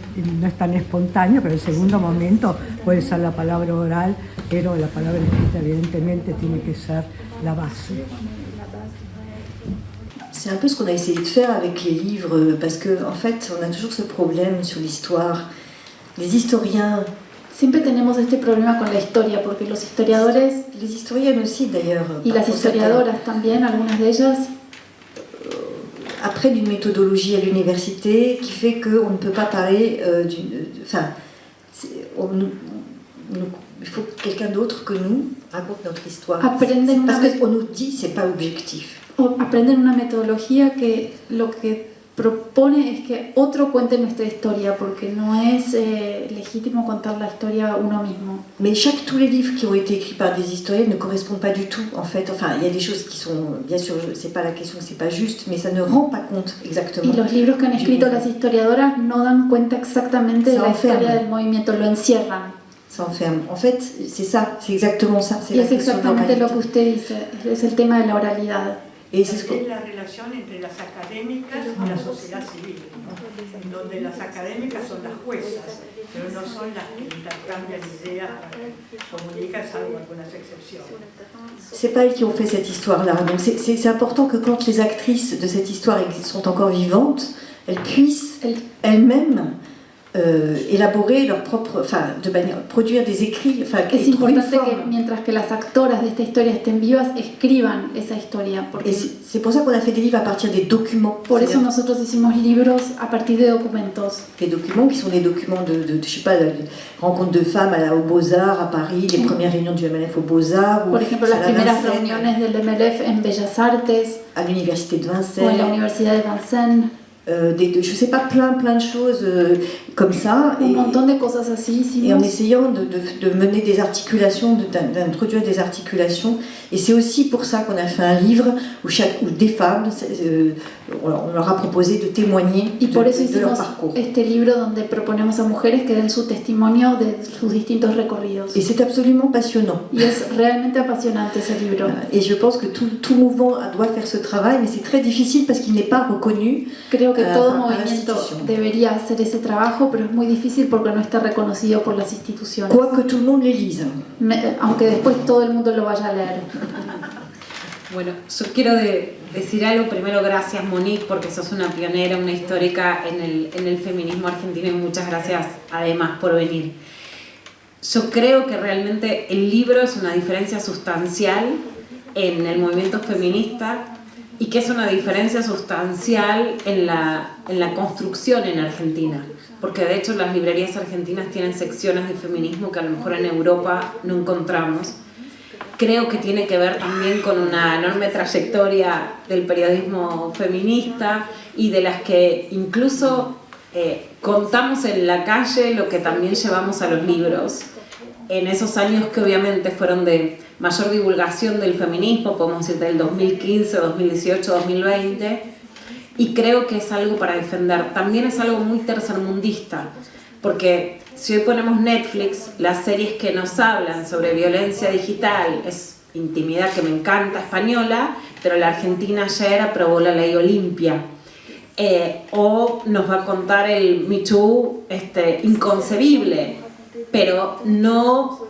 es tan espontáneo, pero en segundo momento puede ser la palabra oral, pero la palabra escrita evidentemente tiene que ser la base.
C'est un peu ce qu'on a essayé de faire avec les livres, parce qu'en fait, on a toujours ce problème sur l'histoire. Les historiens...
Siempre tenemos este problema con la historia, porque los historiadores,
les historiennes aussi d'ailleurs,
y las historiadoras también, algunas de ellas,
apprennent une méthodologie à l'université qui fait qu'on ne peut pas parler il faut que quelqu'un d'autre que nous raconte notre histoire. Parce qu'on nous dit c'est pas objectif.
Aprenden una metodología que lo que propone es que otro cuente nuestra historia, porque no es legítimo contar la historia uno mismo.
Mais tous les livres qui ont été écrits par des historiennes ne correspondent pas du tout, en fait. Enfin, il y a des choses qui sont, bien sûr, c'est pas la question, c'est pas juste, mais ça ne rend pas compte exactement.
Y los libros que han escrito las historiadoras no dan cuenta exactamente de la historia del movimiento, lo encierran.
Ça enferme. En fait, c'est ça, c'est exactement ça.
Y es exactamente lo que usted dice, es el tema de la oralidad.
Es la relación entre las académicas y la sociedad civil, ¿no? En donde las académicas son las juezas, pero no son las que intercambian ideas, comunican, salvo algunas excepciones.
C'est pas elles qui ont fait cette histoire-là. Donc c'est important que quand les actrices de cette histoire sont encore vivantes, elles puissent elles-mêmes elaborer leur propre, de manière, produire des écrits,
es importante que mientras que las actoras de esta historia estén vivas, escriban esa historia.
Et c'est pour ça qu'on a fait des livres à partir des documents.
Por eso nosotros hicimos libros a partir de documentos.
Des documents qui sont des documents de je sais pas, de rencontres de femmes aux Beaux-Arts à Paris, les premières réunions du MLF aux Beaux-Arts.
Por ejemplo, las primeras reuniones del MLF en Bellas Artes.
À l'université de Vincennes.
O en la Universidad de Vincennes.
Je sais pas, plein de choses comme ça.
Un montón de cosas así hicimos.
Et en essayant de mener des articulations, d'introduire des articulations. Et c'est aussi pour ça qu'on a fait un livre où des femmes, on leur a proposé de témoigner de leur parcours.
Este libro donde proponemos a mujeres que den su testimonio de sus distintos recorridos.
Et c'est absolument passionnant.
Y es realmente apasionante ese libro.
Et je pense que tout mouvement doit faire ce travail, mais c'est très difficile parce qu'il n'est pas reconnu.
Creo que todo movimiento debería hacer ese trabajo, pero es muy difícil porque no está reconocido por las instituciones.
Quoique tout le monde les lise.
Aunque después todo el mundo lo vaya a leer.
Bueno, yo quiero decir algo. Primero, gracias Monique, porque sos una pionera, una histórica en el feminismo argentino, y muchas gracias además por venir. Yo creo que realmente el libro es una diferencia sustancial en el movimiento feminista y que es una diferencia sustancial en la construcción en Argentina, porque de hecho las librerías argentinas tienen secciones de feminismo que a lo mejor en Europa no encontramos. Creo que tiene que ver también con una enorme trayectoria del periodismo feminista y de las que incluso contamos en la calle lo que también llevamos a los libros. En esos años que obviamente fueron de mayor divulgación del feminismo, podemos decir del 2015, 2018, 2020, y creo que es algo para defender. También es algo muy tercermundista, porque si hoy ponemos Netflix, las series que nos hablan sobre violencia digital es Intimidad, que me encanta, española, pero la Argentina ayer aprobó la ley Olimpia. O nos va a contar el Me Too inconcebible, pero no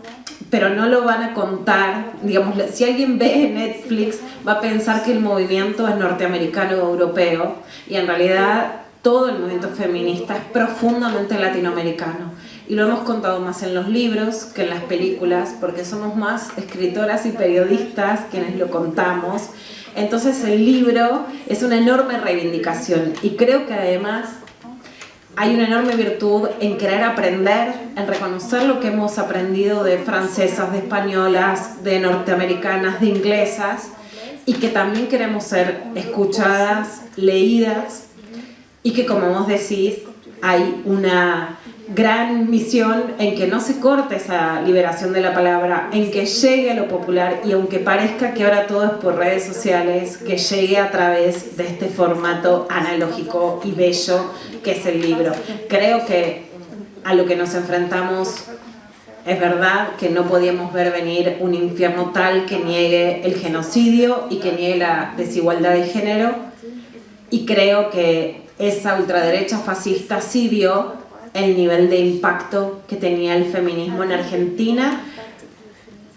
lo van a contar, digamos, si alguien ve Netflix va a pensar que el movimiento es norteamericano o europeo, y en realidad todo el movimiento feminista es profundamente latinoamericano, y lo hemos contado más en los libros que en las películas, porque somos más escritoras y periodistas quienes lo contamos. Entonces el libro es una enorme reivindicación, y creo que además hay una enorme virtud en querer aprender, en reconocer lo que hemos aprendido de francesas, de españolas, de norteamericanas, de inglesas, y que también queremos ser escuchadas, leídas, y que, como vos decís, hay una gran misión en que no se corte esa liberación de la palabra, en que llegue a lo popular, y aunque parezca que ahora todo es por redes sociales, que llegue a través de este formato analógico y bello que es el libro. Creo que a lo que nos enfrentamos es verdad que no podíamos ver venir un infierno tal que niegue el genocidio y que niegue la desigualdad de género, y creo que esa ultraderecha fascista sí vio el nivel de impacto que tenía el feminismo en Argentina,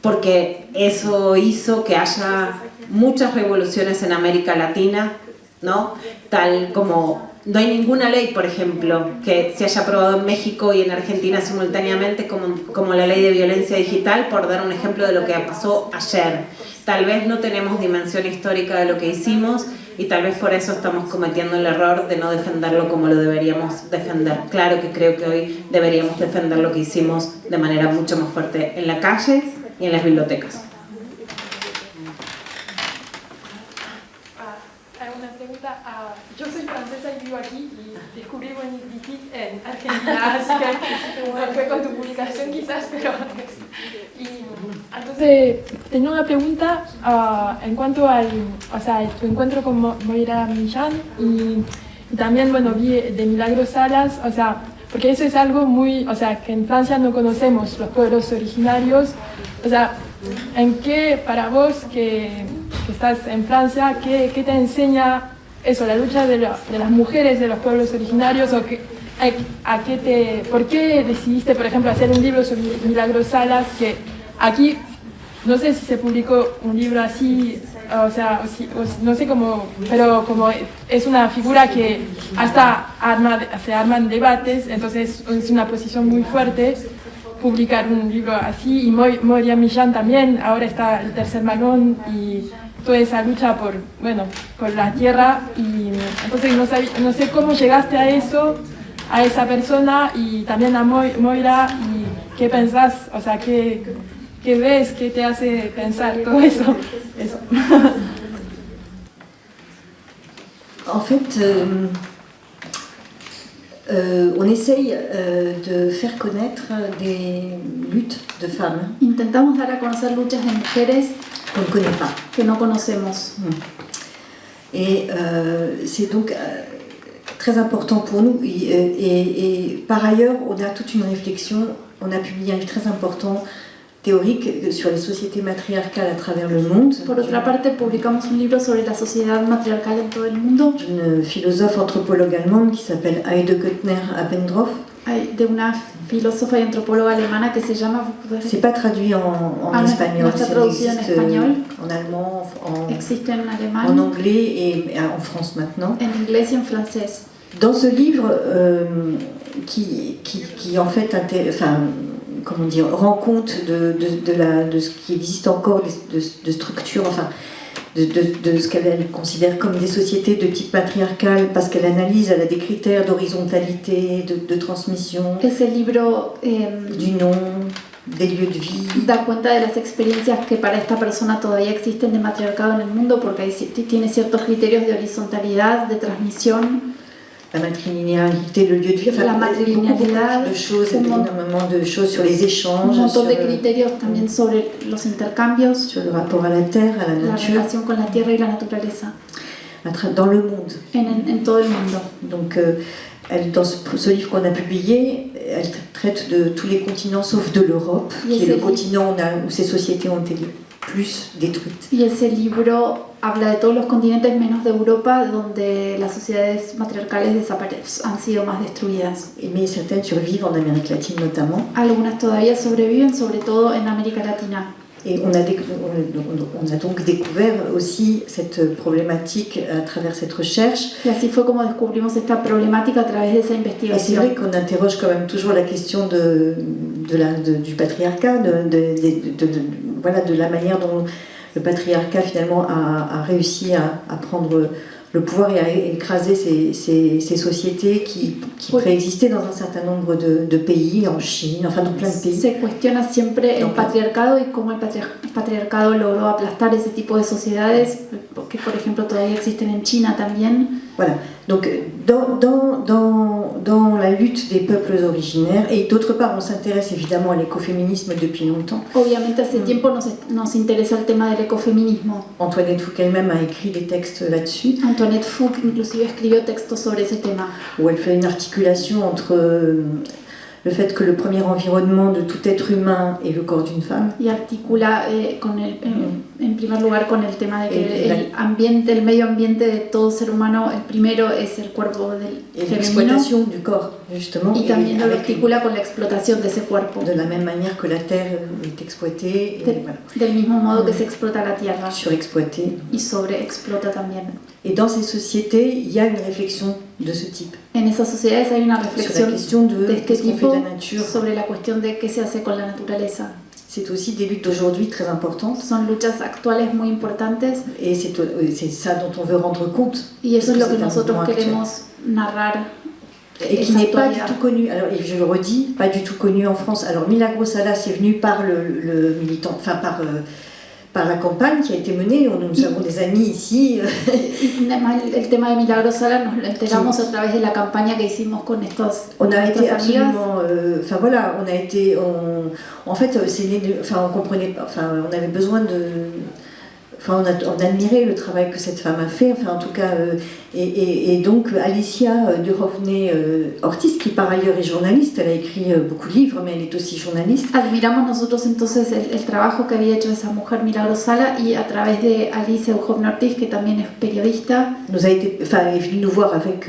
porque eso hizo que haya muchas revoluciones en América Latina, ¿no? Tal como no hay ninguna ley, por ejemplo, que se haya aprobado en México y en Argentina simultáneamente como la ley de violencia digital, por dar un ejemplo de lo que pasó ayer. Tal vez no tenemos dimensión histórica de lo que hicimos, y tal vez por eso estamos cometiendo el error de no defenderlo como lo deberíamos defender. Claro que creo que hoy deberíamos defender lo que hicimos de manera mucho más fuerte en la calle y en las bibliotecas.
Hay una pregunta. Yo soy francesa y vivo aquí y descubrí Wendy en Argentina, así que fue con tu publicación quizás, pero... Entonces, tenía una pregunta en cuanto al, tu encuentro con Moira Millán y también, bueno, vi de Milagros Salas, porque eso es algo muy, que en Francia no conocemos los pueblos originarios, ¿en qué, para vos que estás en Francia, qué te enseña eso, la lucha de las mujeres de los pueblos originarios, o por qué decidiste, por ejemplo, hacer un libro sobre Milagros Salas, que aquí no sé si se publicó un libro así, no sé cómo, pero como es una figura que hasta se arman debates, entonces es una posición muy fuerte publicar un libro así, y Moira Millán también, ahora está el tercer Malón y toda esa lucha por la tierra, y entonces no sé cómo llegaste a eso, a esa persona, y también a Moira, y qué pensás, ¿qué ves? ¿Qué te hace pensar todo eso?
En fait, on essaye de faire connaître des luttes de femmes.
Intentamos dar a conocer luchas de mujeres
qu'on ne connaît pas.
Que no conocemos.
Et c'est donc très important pour nous. Et par ailleurs, on a toute une réflexion. On a publié un livre très important théorique sur les sociétés matriarcales à travers le monde.
Por otra parte, publicamos un libro sobre la sociedad matriarcal en todo el mundo.
D'une philosophe anthropologue allemande qui s'appelle Heide Göttner-Appendroth.
De una filósofa y antropóloga alemana que se llama...
C'est pas traduit en espagnol,
no está traducido en español.
En allemand,
existe en alemán,
en anglais et en France maintenant.
En inglés y en francés.
Dans ce livre qui en fait comment dire, rend compte de ce qui existe encore, de structures, enfin, de ce qu'elle considère comme des sociétés de type patriarcal, parce qu'elle analyse, elle a des critères d'horizontalité, de transmission,
Ese libro
du nom, des lieux de vie.
da cuenta de las experiencias que para esta persona todavía existen de matriarcado en el mundo, porque tiene ciertos criterios de horizontalidad, de transmisión.
La matrilinéarité, le lieu de vie, enfin,
La matrilinealidad,
beaucoup de choses,
un mon-
énormément de choses sur les échanges,
Un montón
sur,
de criterios también sobre los intercambios,
sur le rapport à la terre, à la
la
nature,
relación con la tierra y la naturaleza
dans le monde.
en todo el mundo.
Donc, elle, dans ce livre qu'on a publié, elle traite de tous les continents sauf de l'Europe,
Y
qui est le
ese-
continent où ces sociétés ont été le plus détruites.
Y ese libro habla de todos los continentes menos de Europa, donde las sociedades matriarcales han sido más destruidas.
Mais certaines survivent en Amérique latine notamment.
Algunas todavía sobreviven, sobre todo en América Latina.
Et on a donc découvert aussi cette problématique à travers cette recherche.
Y así fue como descubrimos esta problemática a través de esa
Et c'est
investigación.
vrai qu'on interroge quand même toujours la question du patriarcat, voilà, de la manière dont le patriarcat finalement a réussi à prendre le pouvoir et à écraser ces sociétés qui
Oui.
préexistaient dans un certain nombre de pays, en Chine, enfin dans plein de pays.
Se cuestiona siempre el
Donc,
patriarcado y cómo el patriarcado logró aplastar ese tipo de sociedades, que por ejemplo todavía existen en China también.
Voilà, donc dans la lutte des peuples originaires, et d'autre part on s'intéresse évidemment à l'écoféminisme depuis longtemps.
Obviamente hace tiempo nos interesa el tema del ecofeminismo.
Antoinette Fouque elle-même a écrit des textes là-dessus,
Antoinette Fouque inclusive escribió textos sobre ese tema,
où elle fait une articulation entre le fait que le premier environnement de tout être humain est le corps d'une femme,
y articula en primer lugar con el tema de que
El-
el medio ambiente de todo ser humano, el primero es el cuerpo del
et
femenino,
l'exploitation du corps, justement,
y también lo
avec-
articula con la explotación de ese cuerpo,
de la même manière que la terre est exploitée, et
de-
voilà,
del mismo modo que se explota la tierra
surexploitée.
y sobreexplota también.
Et dans ces sociétés, il y a une réflexion de ce type,
En esas sociedades hay una
sur la
reflexión
question de
de este
qu'est-ce qu'on fait
tipo
de la nature.
sobre la cuestión de qué se hace con la naturaleza.
C'est aussi des luttes d'aujourd'hui très importantes,
Son luchas actuales muy importantes
et c'est ça dont on veut rendre compte,
y eso es lo que
C'est un
nosotros
mouvement actuel.
queremos narrar.
et qui
esa
n'est pas du
actualidad.
tout connu. Alors, et je le redis, pas du tout connu en France. Alors, Milagros Salas est venu par le militant, enfin par la campagne qui a été menée. Nous avons des amis ici.
Y además el tema de Milagros Sala nos lo enteramos a través de la campaña que hicimos con
On a été
nuestras amigas.
absolument, enfin voilà, on a été, en fait, c'est né, enfin on comprenait pas, enfin on avait besoin de, enfin on admirait le travail que cette femme a fait, enfin en tout cas, et donc Alicia Duhovne Ortiz, qui par ailleurs est journaliste, elle a écrit beaucoup de livres, mais elle est aussi journaliste.
Admiramos nosotros entonces el trabajo que había hecho esa mujer Milagros Sala y a través de Alicia Duhovne Ortiz, que también es periodista,
Nous a été, enfin, est venue nous voir avec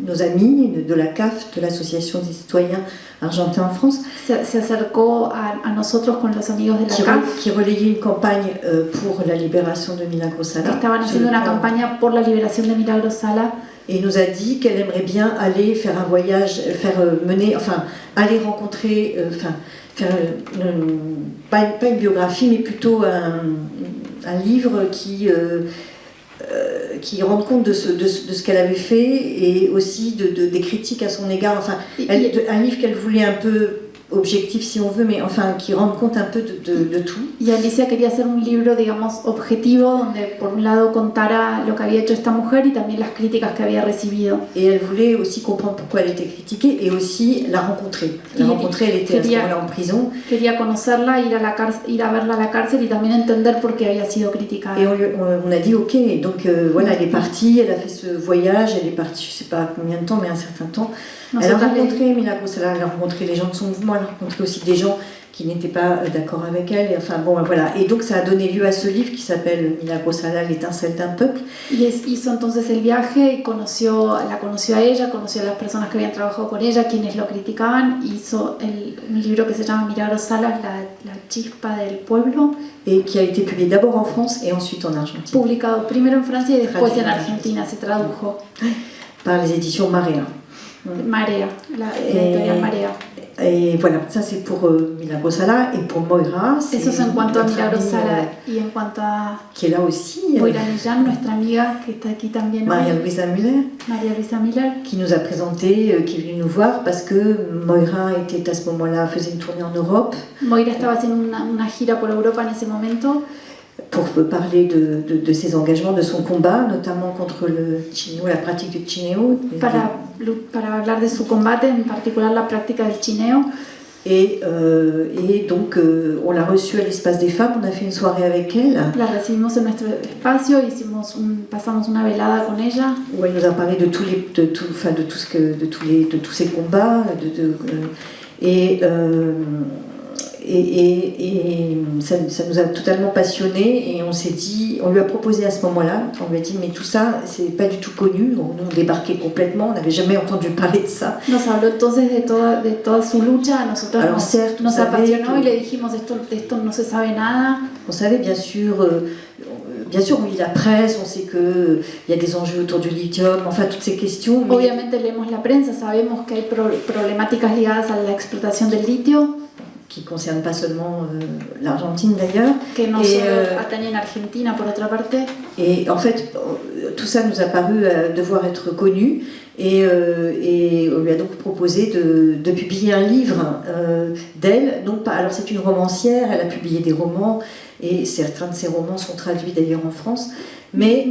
nos amis de la CAF, de l'Association des citoyens argentins en France,
se acercó a nosotros con los amigos de la CAF,
qui relayait une campagne pour la libération de Milagros
que
Sala.
estaban haciendo una campaña por la liberación de Milagros Sala,
Et nous a dit qu'elle aimerait bien aller faire un voyage, aller rencontrer, pas une biographie, mais plutôt un livre qui rende compte de ce qu'elle avait fait et aussi des critiques à son égard. Enfin, un livre qu'elle voulait un peu objectif si on veut, mais enfin qui rende compte un peu de tout.
y Alicia quería hacer un libro, digamos, objetivo, donde por un lado contara lo que había hecho esta mujer y también las críticas que había recibido.
Et elle voulait aussi comprendre pourquoi elle était critiquée et aussi la rencontrer. La rencontrer, elle était à ce moment-là en prison.
Quería conocerla, ir a verla a la cárcel y también entender por qué había sido criticada.
Et on a dit ok, donc voilà, elle est partie, elle a fait ce voyage, elle est partie, je sais pas combien de temps, mais un certain temps. Elle a rencontré Milagros Sala, elle a rencontré les gens de son mouvement, elle a rencontré aussi des gens qui n'étaient pas d'accord avec elle, et enfin bon voilà. Et donc ça a donné lieu à ce livre qui s'appelle Milagros Sala, l'étincelle d'un peuple.
Y hizo entonces el viaje y la conoció a ella, conoció a las personas que habían trabajado con ella, quienes lo criticaban, hizo un libro que se llama Milagros Sala, la chispa del pueblo,
Et qui a été publié d'abord en France et ensuite en Argentine,
publicado primero en Francia y después en
Traducido en
Argentina, se tradujo
par les éditions Marea.
Marea, la editorial Marea.
Et voilà, ça c'est pour Milagro Sala et pour Moira.
Eso es en cuanto a
notre
Milagro
amie,
Sala y en cuanto a
qui est là aussi.
Moira Millán, nuestra amiga que está aquí también
Maria
hoy,
Luisa Müller,
María Luisa Miller,
qui nous a présenté, qui est venue nous voir parce que Moira était à ce moment-là, faisait une tournée en Europe
Moira estaba haciendo una gira por Europa en ese momento
pour parler de ses engagements, de son combat, notamment contre le chineo, la pratique du chineo.
para hablar de su combate, en particular la práctica del chineo.
Et donc on l'a reçue à l'Espace des Femmes, on a fait une soirée avec elle.
La recibimos en nuestro espacio, pasamos una velada con ella.
Où elle nous a parlé de tous ces combats, et ça nous a totalement passionnés et on lui a proposé à ce moment-là, on lui a dit mais tout ça c'est pas du tout connu, nous on débarquait complètement, on n'avait jamais entendu parler de ça.
Nos habló entonces de toda su lucha, a nosotros nos apasionó y le dijimos esto no se sabe nada.
On savait bien sûr on lit la presse, on sait qu'il y a des enjeux autour du lithium, enfin toutes ces questions. Mais
obviamente leemos la prensa, sabemos que hay problemáticas ligadas a la explotación del litio.
Qui ne concerne pas seulement l'Argentine d'ailleurs.
Que no solo atañe en Argentina por otra parte.
Et en fait, tout ça nous a paru devoir être connu et on lui a donc proposé de publier un livre d'elle. Alors c'est une romancière, elle a publié des romans et certains de ses romans sont traduits d'ailleurs en France. Mais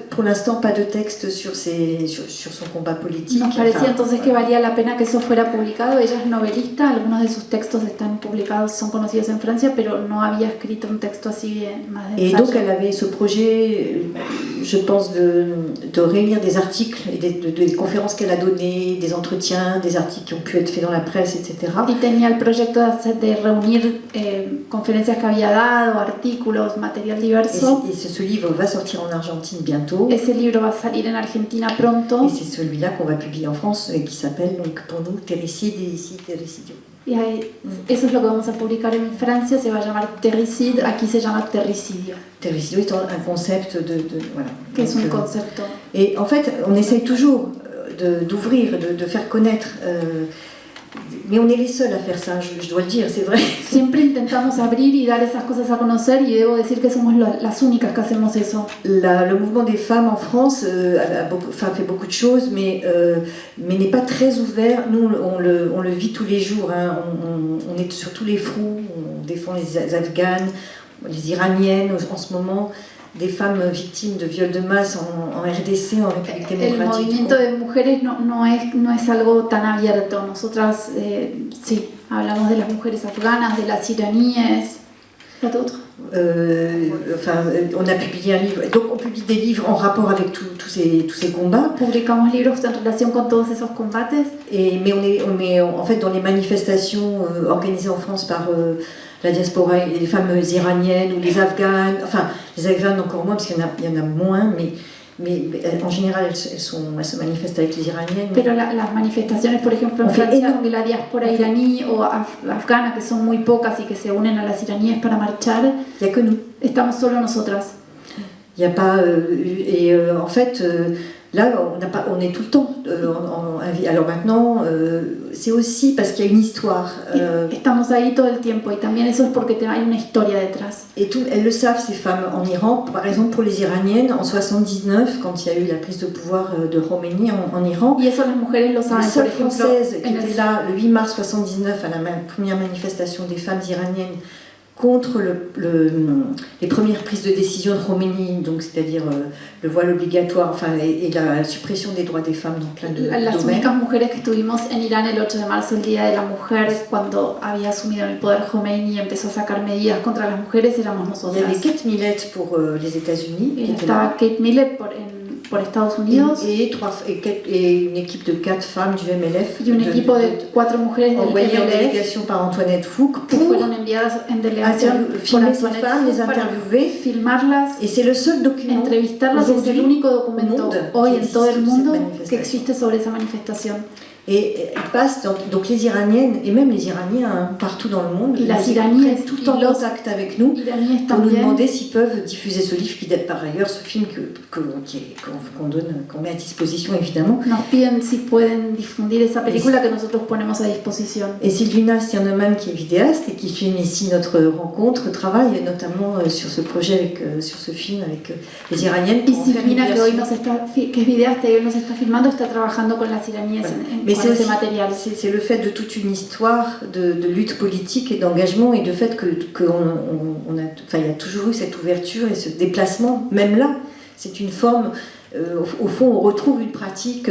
pour l'instant, pas de texte sur son combat politique.
Nos parecía entonces que valía la pena que eso fuera publicado. Ella es novelista, algunos de sus textos están publicados, son conocidos en Francia, pero no había escrito un texto así más de ensayo.
Et donc elle avait ce projet, je pense, de réunir des articles et des conférences qu'elle a données, des entretiens, des articles qui ont pu être faits dans la presse, etc.
Y tenía el proyecto de reunir conferencias que había dado, artículos, material diverso.
Et ce livre va sortir en Argentine bientôt.
Ese libro va a salir en Argentina pronto.
Et c'est celui-là qu'on va publier en France et qui s'appelle donc pour nous Terricide et ici Terricidio.
Y eso es lo que vamos a publicar en Francia, se va a llamar Terricide, aquí se llama Terricidio.
Terricidio est un concept voilà.
Que es un concepto.
Et en fait, on essaye toujours d'ouvrir, de faire connaître. Mais on est les seuls à faire ça, je dois le dire, c'est vrai.
Siempre intentamos abrir y dar esas cosas a conocer y debo decir que somos las únicas que hacemos eso.
Le mouvement des femmes en France fait beaucoup de choses, mais n'est pas très ouvert. Nous, on le vit tous les jours. Hein. On est sur tous les fronts, on défend les Afghanes, les Iraniennes en ce moment. Des femmes victimes de viols de masse en RDC, en République démocratique.
El movimiento de mujeres no es algo tan abierto. Nosotras sí, hablamos de las mujeres afganas, de las iraníes. ¿Qué d'autre?
On a publié un livre, donc on publie des livres en rapport avec tous ces combats.
Publicamos libros en relación con todos esos combates.
Mais on est en fait dans les manifestations organisées en France par la diaspora, les femmes iraniennes ou les Afghanes, enfin les Afghanes encore moins parce qu'il y en a moins, mais en général elles se manifestent avec les Iraniennes.
Pero las manifestaciones, por ejemplo, en Francia, de la diáspora iraní o afgana, que son muy pocas y que se unen a las iraníes para marchar,
il n'y a que nous.
Estamos solo nosotras.
Il n'y a pas... en fait... Là, on est tout le temps alors maintenant, c'est aussi parce qu'il y a une histoire.
Estamos ahí todo el tiempo y también eso es porque hay una historia detrás.
Et elles le savent, ces femmes en Iran. Par exemple, pour les Iraniennes, en 79, quand il y a eu la prise de pouvoir de Khomeini en Iran,
y eso las mujeres lo saben.
Les seules françaises qui étaient là le 8 mars 79 à la première manifestation des femmes iraniennes contre les premières prises de décision de Khomeini, donc c'est-à-dire le voile obligatoire, et la suppression des droits des femmes dans plein de
Las
domaines.
únicas mujeres que estuvimos en Irán el 8 de marzo, el Día de la Mujer, cuando había asumido el poder Khomeini y empezó a sacar medidas contra las mujeres, éramos nosotras.
Il y avait Kate Millett pour les États-Unis.
Y estaba Kate Millett por Estados Unidos.
Et une équipe de 4 femmes du MLF.
Y un equipo de 4 mujeres del
envoyées en
MLF.
délégation par Antoinette Fouque
Que fueron enviadas en delegación por
filmer ces
Antoinette
femmes, les
Fouque para
interviewer.
filmarlas,
Et c'est le seul document
entrevistarlas. Es el único documento hoy en todo el mundo que
existe
existe sobre esa manifestación.
Et elles passent, donc les Iraniennes, et même les Iraniens hein, partout dans le monde,
Y las
ils
iraníes
prennent tout le temps
y los
contact avec nous
iraníes
pour nous
también
demander s'ils peuvent diffuser ce livre, qui est par ailleurs ce film qu'on met à disposition évidemment.
nos piden si pueden difundir esa película que nosotros ponemos a disposición.
Et Sylvina Stiernemann, qui est vidéaste et qui filme ici notre rencontre, travaille notamment sur ce projet, sur ce film avec les Iraniennes.
Y
pour en faire une
Silvina, que hoy
version.
que es videasta y hoy nos está filmando, está trabajando con las iraníes
Mais
con
c'est
ese
aussi
material.
c'est le fait de toute une histoire de lutte politique et d'engagement et de fait il y a toujours eu cette ouverture et ce déplacement, même là, c'est une forme, au fond on retrouve une pratique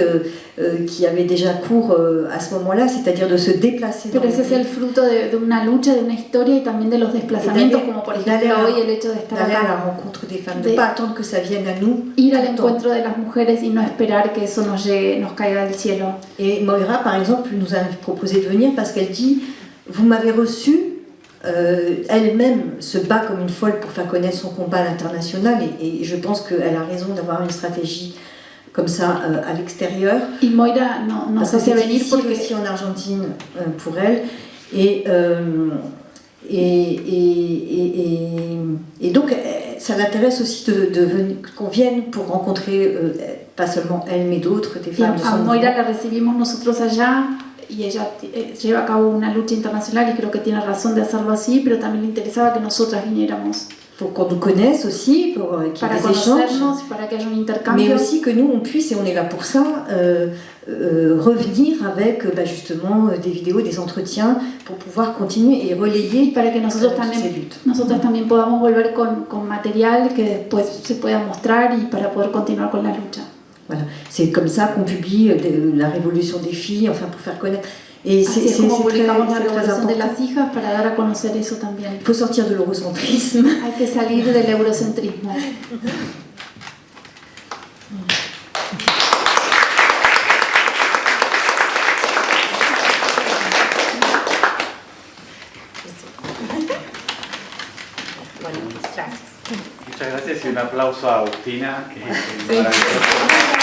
qui avait déjà cours à ce moment-là, c'est-à-dire de se déplacer dans
Pero
le
ese es el
pays,
fruto de una lucha, de una historia y también de los desplazamientos, como por ejemplo hoy el hecho de estar
d'aller à la
acá,
rencontre des femmes, de ne pas attendre que ça vienne à nous.
ir al
tout le temps.
encuentro de las mujeres y no esperar que eso nos llegue, nos caiga del cielo.
Et Moira, par exemple, nous a proposé de venir parce qu'elle dit « Vous m'avez reçu ». Elle-même se bat comme une folle pour faire connaître son combat à l'international et je pense qu'elle a raison d'avoir une stratégie comme ça à l'extérieur.
Y Moira nos
Parce que
hace
c'est
venir
difficile
porque
aussi en Argentine pour elle. Et donc, ça l'intéresse aussi qu'on vienne pour rencontrer, pas seulement elle, mais d'autres, des femmes de
a
son
Moira
mouvement.
la recibimos nosotros allá y ella lleva a cabo una lucha internacional y creo que tiene razón de hacerlo así, pero también le interesaba que nosotras viniéramos
Pour qu'on nous connaisse aussi, pour qu'il y ait
para
des échanges.
conocernos, para que haya un
Mais
intercambio.
aussi que nous, on puisse, et on est là pour ça, revenir avec justement des vidéos, des entretiens, pour pouvoir continuer et relayer
Y para que nosotros
toutes ces
también,
luttes.
nosotras también podamos volver con material que después se pueda mostrar y para poder continuar con la lucha.
Voilà. C'est comme ça qu'on publie la révolution des filles, enfin pour faire connaître. Et
Así es como publicamos la
c'est très
revolución de
important.
las hijas para dar a conocer eso también.
Il faut sortir de l'eurocentrisme.
Hay que salir del eurocentrismo.
Muchas gracias y un aplauso a Agustina, que es maravilloso.